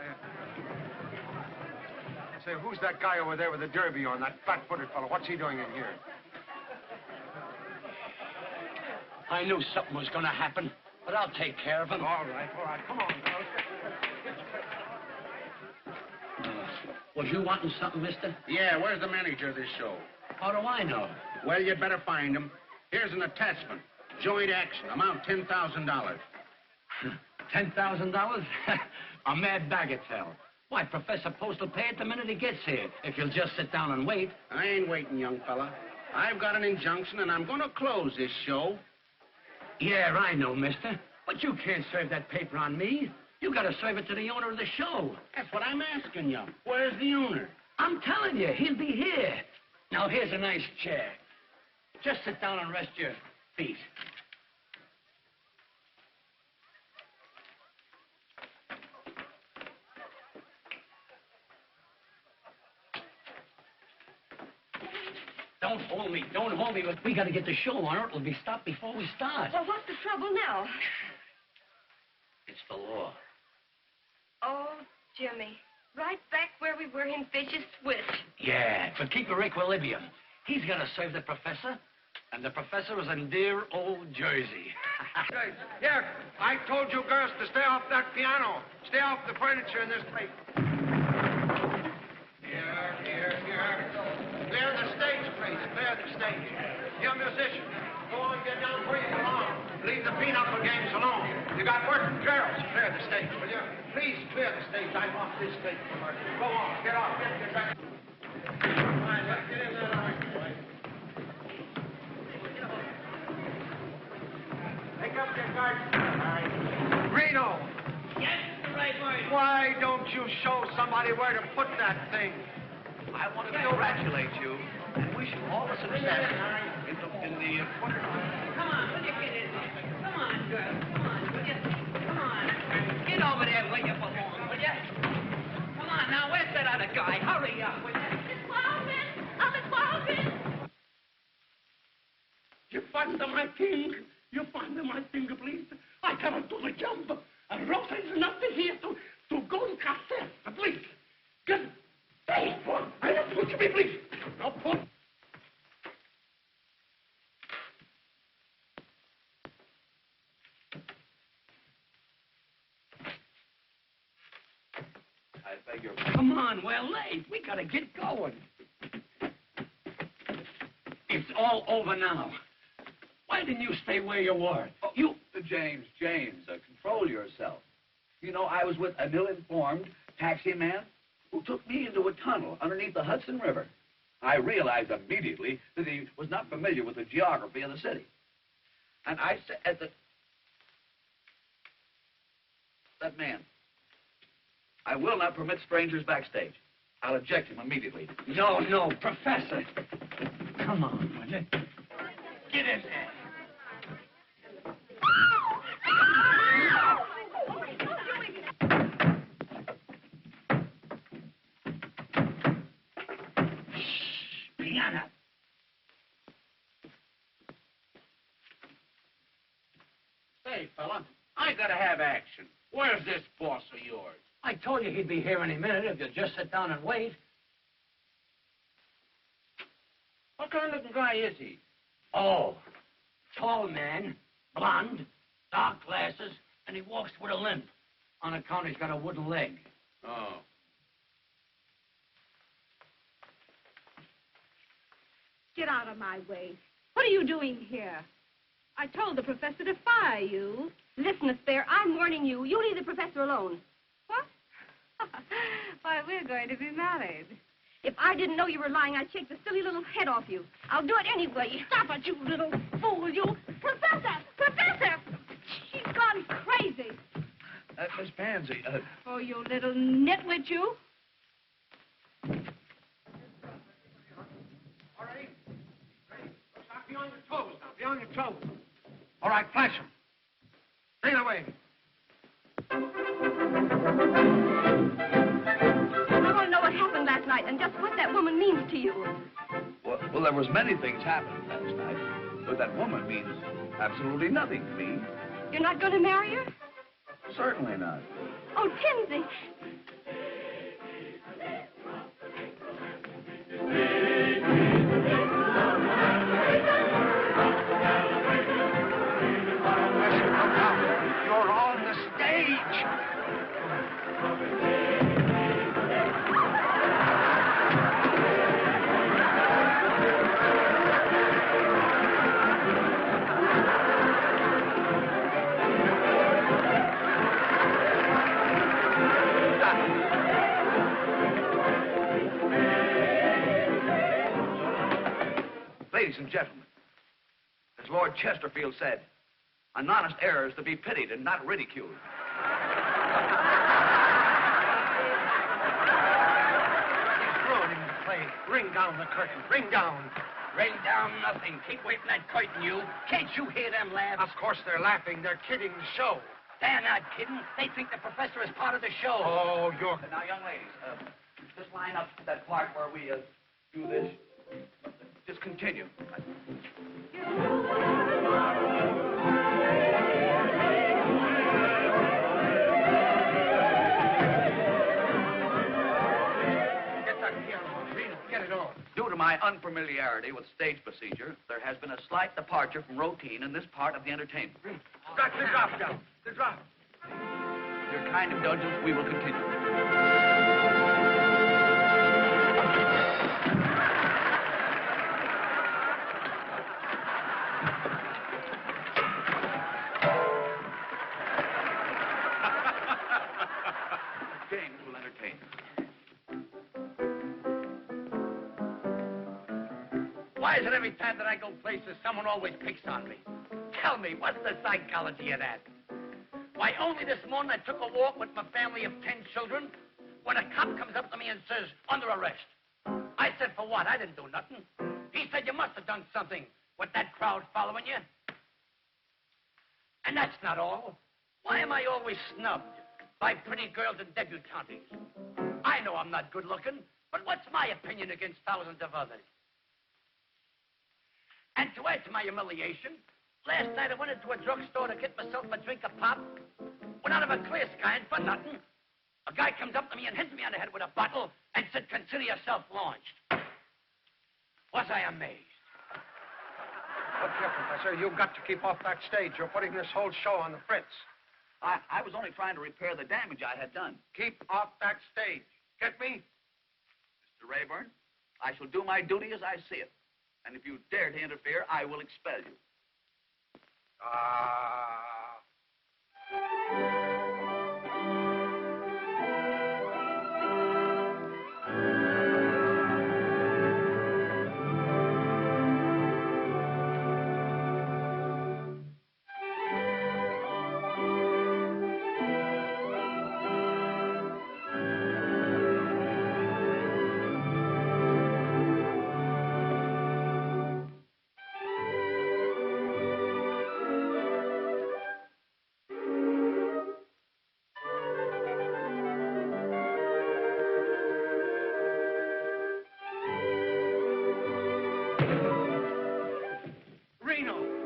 H: Say, who's that guy over there with the derby on, that flat-footed fellow? What's he doing in here?
G: I knew something was going to happen, but I'll take care of him.
H: All right. Come on, fellas.
G: Was you wanting something, mister?
I: Yeah, where's the manager of this show?
G: How do I know?
I: Well, you'd better find him. Here's an attachment. Joint action, amount $10,000.
G: $10,000? A mad bagatelle. Why, Professor Post will pay it the minute he gets here, if you'll just sit down and wait.
I: I ain't waiting, young fella. I've got an injunction, and I'm going to close this show.
G: Yeah, I know, mister. But you can't serve that paper on me. You gotta serve it to the owner of the show.
I: That's what I'm asking you. Where's the owner?
G: I'm telling you, he'll be here. Now, here's a nice chair. Just sit down and rest your feet. Don't hold me. Don't hold me. We gotta get the show on, or it'll be stopped before we start.
E: Well, what's the trouble now?
G: It's the law.
E: Oh, Jimmy. Right back where we were in Vicious Switch.
G: Yeah, but keep your equilibrium. He's gonna serve the professor, and the professor is in dear old Jersey.
H: Hey, here, I told you girls to stay off that piano. Stay off the furniture in this place. Here. Clear the stage, please. Clear the stage. You musicians, go on, get down where you belong. Leave the pinochle games alone. You got work and carols. Clear the stage, will you? Please clear the stage. I'm off this stage for work. Go on, get off. Get back. All right, let's get in there. Pick up your garden. Reno.
D: Yes, the right word.
H: Why don't you show somebody where to put that thing?
C: I want to congratulate you and wish you all the success in the
D: Come on, will you get in there? Come on, girl. Come on, will you? Come on. Get over there where you belong, will you? Come on, now, where's that other guy? Hurry up, will you?
E: Miss Walton! Oh, Miss Walton!
G: You find my thing. You find my thing, please. I cannot do the jump. And Rosa is not here to go in cassette, please. Good. Hey, boy, I don't put you, please. No, put.
C: I beg your
G: Come on, we're late. We gotta get going. It's all over now. Why didn't you stay where you were?
C: Oh, James, control yourself. You know, I was with an ill-informed taxi man who took me into a tunnel underneath the Hudson River. I realized immediately that he was not familiar with the geography of the city. And I said that man, I will not permit strangers backstage. I'll eject him immediately.
G: No, Professor. Come on, will you? Get in there. Piano.
J: Say, fella, I gotta have action. Where's this boss of yours?
G: I told you he'd be here any minute if you'd just sit down and wait.
J: What kind of looking guy is he?
G: Oh, tall man, blonde, dark glasses, and he walks with a limp. On account he's got a wooden leg.
J: Oh.
F: Get out of my way. What are you doing here? I told the professor to fire you.
E: Listen, Miss Fair, I'm warning you. You leave the professor alone.
F: What? Why, we're going to be married.
E: If I didn't know you were lying, I'd shake the silly little head off you. I'll do it anyway. Stop it, you little fool, you. Professor! Professor! She's gone crazy.
C: Miss Pansy,
F: Oh, you little nitwit, you.
H: All right. Stop. Be on your toes now. Be on your toes. All right, flash him. Bring it away.
E: I want to know what happened last night and just what that woman means to you.
C: well, there was many things happening last night, but that woman means absolutely nothing to me.
E: You're not going to marry her?
C: Certainly not.
E: Oh, Tinsy.
H: You're on the stage.
C: Ladies and gentlemen, as Lord Chesterfield said, an honest error is to be pitied and not ridiculed.
H: Throwing him to play. Ring down the curtain. Ring down.
G: Ring down nothing. Keep waiting that curtain, you. Can't you hear them laugh?
H: Of course they're laughing. They're kidding the show.
G: They're not kidding. They think the professor is part of the show.
H: Oh, you're...
C: Now, young ladies, just line up that part where we do this. Just continue.
H: Get it on.
C: Due to my unfamiliarity with stage procedure, there has been a slight departure from routine in this part of the entertainment.
H: Got the drop down. The drop.
C: Your kind indulgence, we will continue.
G: Why is it every time that I go places, someone always picks on me? Tell me, what's the psychology of that? Why, only this morning I took a walk with my family of 10 children when a cop comes up to me and says, under arrest. I said, for what? I didn't do nothing. He said, you must have done something with that crowd following you. And that's not all. Why am I always snubbed by pretty girls and debutantes? I know I'm not good looking, but what's my opinion against thousands of others? And to add to my humiliation, last night I went into a drugstore to get myself a drink of pop. Went out of a clear sky and for nothing. A guy comes up to me and hits me on the head with a bottle and said, consider yourself launched. Was I amazed?
H: Look here, Professor, you've got to keep off that stage. You're putting this whole show on the fritz.
C: I was only trying to repair the damage I had done.
H: Keep off that stage. Get me?
C: Mr. Rayburn, I shall do my duty as I see it. And if you dare to interfere, I will expel you.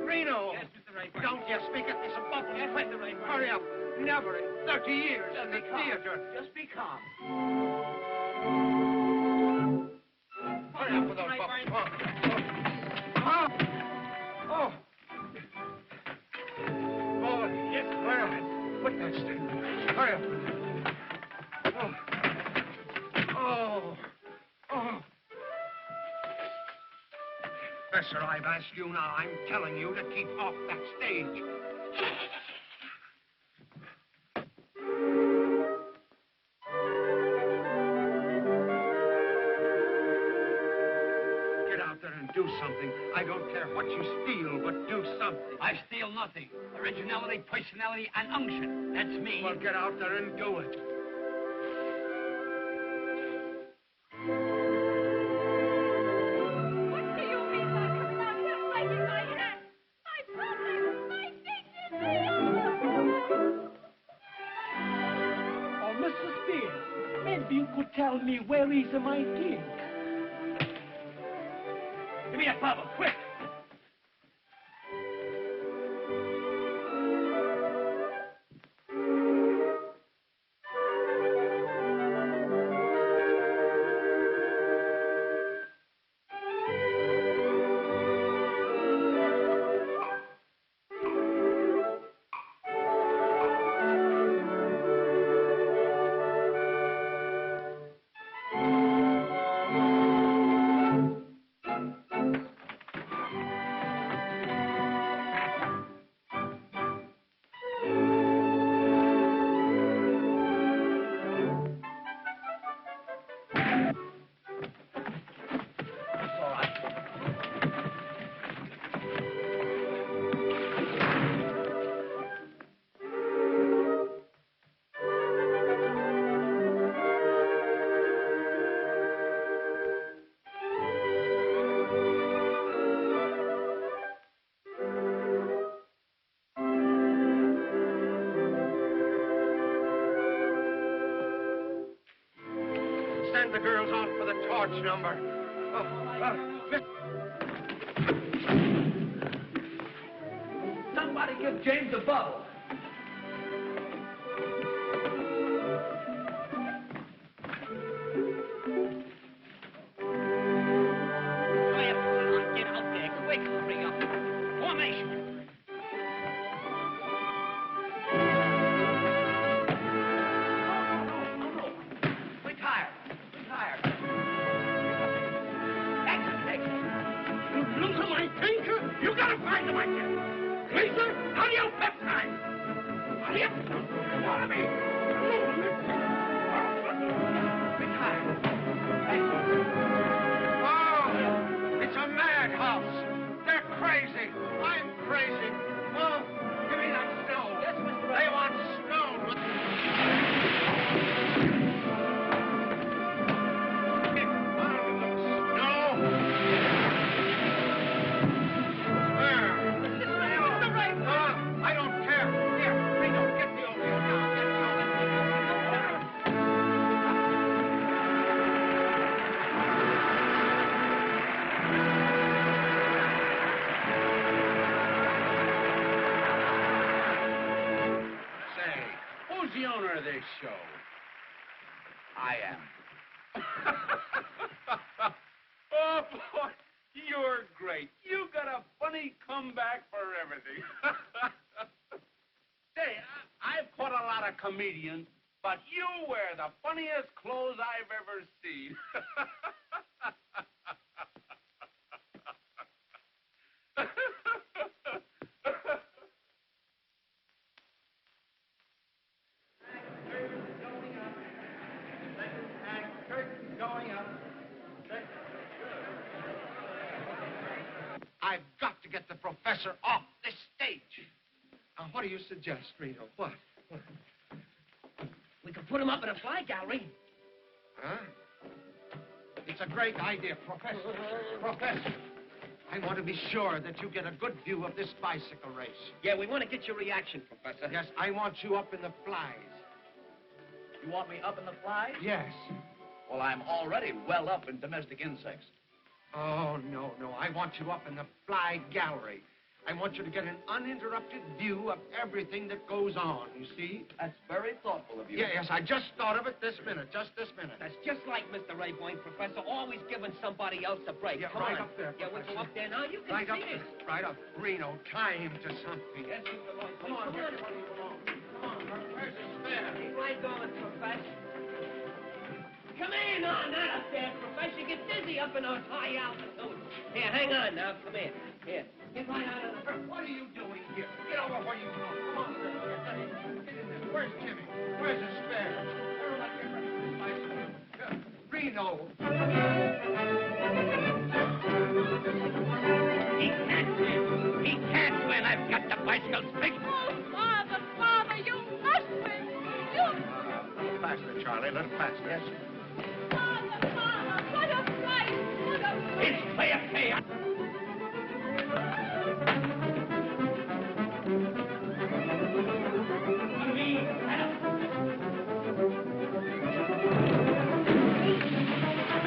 H: Reno!
D: Yes, Mr. Rayburn.
H: Don't you speak at this above.
D: Yes, Mr. Rayburn.
H: Hurry up. Never in 30 years in the theater.
D: Just be calm.
H: Hurry up with those
D: Rayburn.
H: bubbles. Oh. Oh. Oh, yes. Hurry up. Put that stick. Hurry up. Oh. Oh. Oh. Professor, I've asked you now. I'm telling you to keep off that stage. Get out there and do something. I don't care what you steal, but do something.
G: I steal nothing. Originality, personality, and unction. That's me.
H: Well, get out there and do it.
E: What do you mean by coming out here breaking my head? My problem, my dignity!
K: Oh, Mr. Spears, maybe you could tell me where is my king?
G: Give me that bubble, quick!
H: Send the girls on for the torch number.
G: Somebody give James a bubble.
D: Hurry up, son. Get out there, quick. Hurry up. Formation.
G: Retire. Retire. Exit.
K: You lose my thinker? You gotta find him again. Lisa, hurry up that time. Hurry up. Follow me.
G: Retire.
H: Oh, it's a madhouse.
C: the owner of this show? I am. Oh, boy, you're great. You got a funny comeback for everything. Say, I've caught a lot of comedians, but you wear the funniest clothes I've ever seen.
H: I've got to get the professor off this stage. Now, what do you suggest, Reno? What?
G: We could put him up in a fly gallery.
H: Huh? It's a great idea, Professor. Professor, I want to be sure that you get a good view of this bicycle race.
G: Yeah, we want to get your reaction, Professor.
H: Yes, I want you up in the flies.
C: You want me up in the flies?
H: Yes.
C: Well, I'm already well up in domestic insects.
H: Oh, no. I want you up in the fly gallery. I want you to get an uninterrupted view of everything that goes on, you see?
C: That's very thoughtful of you.
H: Yes, I just thought of it this minute, just this minute.
G: That's just like Mr. Rayboyne, Professor, always giving somebody else a break.
H: Yeah,
G: Come
H: right
G: on.
H: up there,
G: Yeah, we'll go
H: Professor.
G: up there now. You can
H: Right
G: see
H: up
G: it.
H: there. Right up. Reno, tie him to something.
G: Yes, Mr. Rayboyne.
H: Come on,
G: Come
H: where
G: on.
H: do you belong? Come on, where's the spare?
G: Keep right going, Professor. Come in on, not up there, Professor. You get dizzy up in those high altitudes. Here, hang on now. Come here. Here. Get right out of the...
H: What are you doing here? Get over where you belong. Come on, get in there. Where's Jimmy? Where's the spare? Everybody get ready for this bicycle. Reno.
G: He can't win. He can't win. I've got the bicycle's fixed.
E: Oh, Father, you must win. You...
H: A little faster, Charlie. A little faster. Yes.
E: Father, what a fight. What a fight.
G: It's fair.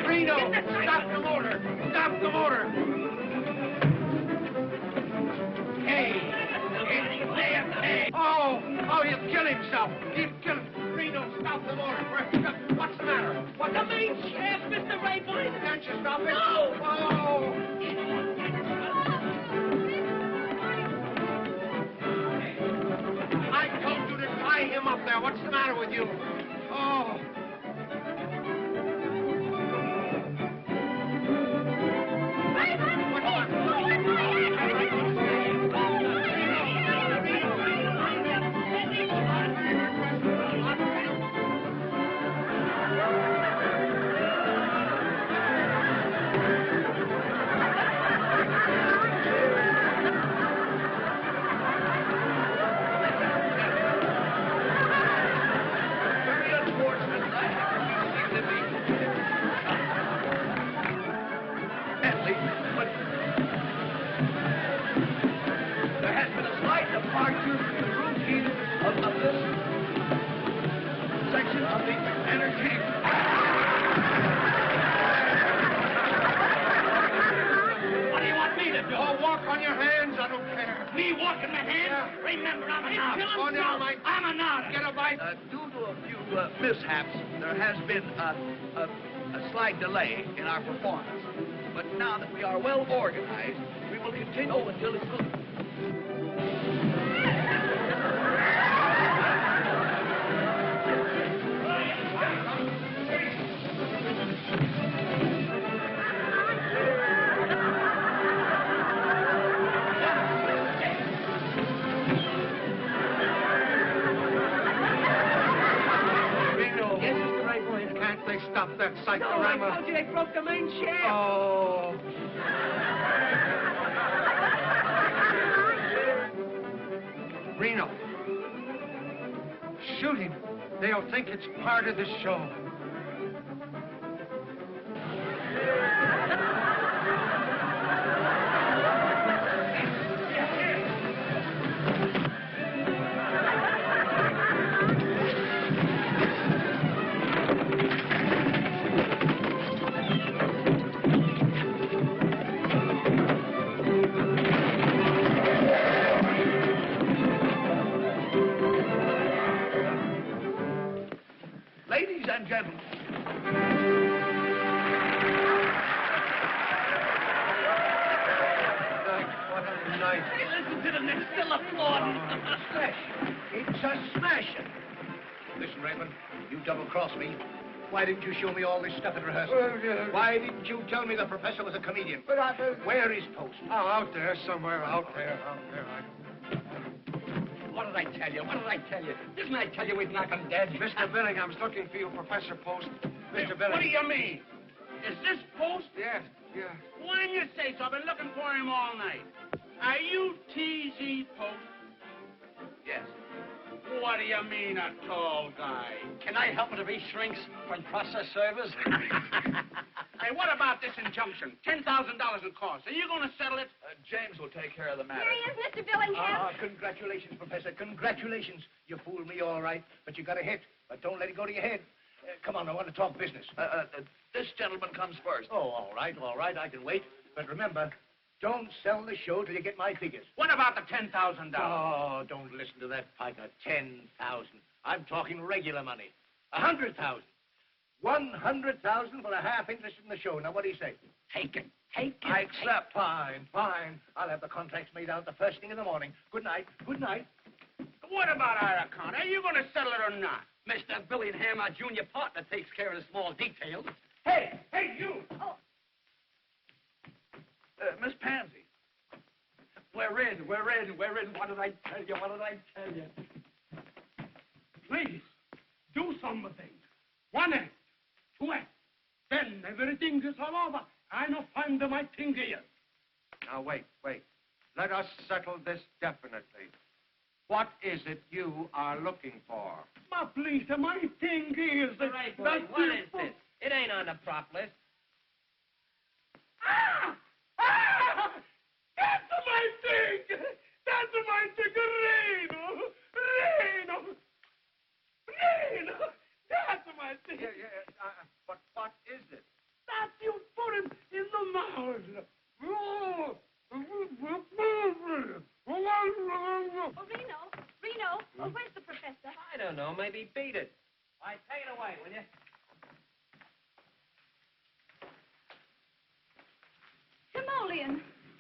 H: Reno, stop the motor. Stop the motor.
G: Hey.
H: Oh, he'll kill himself. He'll kill him. Reno, stop the motor. What's the matter? What's
G: The main shaft, Mr. Rayboyne.
H: Can't you stop it?
G: No.
H: Oh. I told you to tie him up there. What's the matter with you? Oh.
C: There has been a slight departure from the routine of this section of the entertainment.
G: What do you want me to do?
H: Oh, walk on your hands. I don't care.
G: Me walking my hands?
H: Yeah.
G: Remember, I'm an artist.
H: Oh, never mind.
G: I'm an artist.
H: Get a bite.
C: Due to a few mishaps, there has been a slight delay in our performance. But now that we are well organized, we will continue until it's good.
H: Reno.
G: Yes, Mr. Rayboyne.
H: Can't they stop that
G: No, I
H: cyclorama?
G: told you they broke the main shaft.
H: Oh. Reno. Shoot him. They'll think it's part of the show.
C: gentlemen.
H: What a night.
G: Hey, listen to them. They're still applauding.
K: It's a smasher. Listen, Raymond, you double-crossed me. Why didn't you show me all this stuff at rehearsal? Why didn't you tell me the professor was a comedian?
H: But
K: Where is Post?
H: Oh, out there somewhere, out there.
G: What did I tell you? What did I tell you? Didn't I tell you we'd knock him dead?
H: Mr. Billingham's looking for you, Professor Post. Mr. Billingham.
J: What do you mean? Is this Post?
H: Yes.
J: When you say so, I've been looking for him all night. Are you T.Z. Post?
C: Yes.
J: What do you mean, a tall guy?
G: Can I help him if he shrinks when process servers?
J: Hey, what about this injunction? $10,000 in costs. Are you going to settle it?
C: James will take care of the matter.
E: Here he is, Mr. Billingham.
K: Congratulations, Professor. Congratulations. You fooled me all right, but you got a hit. But don't let it go to your head. Come on, I want to talk business.
C: This gentleman comes first.
K: Oh, all right, I can wait. But remember, don't sell the show till you get my figures.
J: What about the $10,000?
K: Oh, don't listen to that piker. 10,000. I'm talking regular money. 100,000. 100,000 for a half interest in the show. Now, what do you say?
G: Take it. Take it.
K: I accept. Fine. I'll have the contracts made out the first thing in the morning. Good night.
J: What about our account? Are you going to settle it or not?
G: Mr. Billingham, our junior partner, takes care of the small details.
K: Hey, you!
E: Oh,
C: Miss Pansy.
G: We're in. What did I tell you?
K: Please, do something. 1 act, 2 acts. Then everything is all over. I no find my thing here.
H: Now, wait. Let us settle this definitely. What is it you are looking for?
K: Ma, please, my thing is...
A: All right, boy, what is this? It ain't on the prop list.
K: Ah! That's my thing! Reno! That's my thing!
H: But what is it?
K: That you put him in the mouth!
E: oh, Reno, oh, where's the professor?
A: I don't know. Maybe beat it. All right, take it away, will you?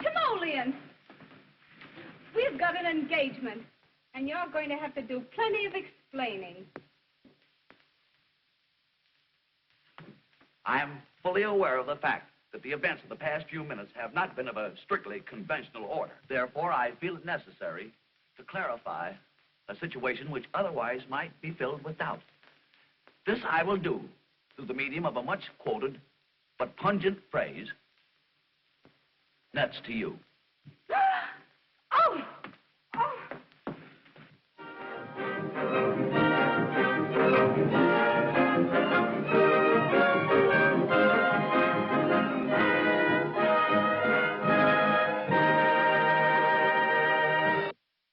E: Timoleon! We've got an engagement, and you're going to have to do plenty of explaining.
C: I am fully aware of the fact that the events of the past few minutes have not been of a strictly conventional order. Therefore, I feel it necessary to clarify a situation which otherwise might be filled with doubt. This I will do through the medium of a much quoted but pungent phrase, "Nuts to you."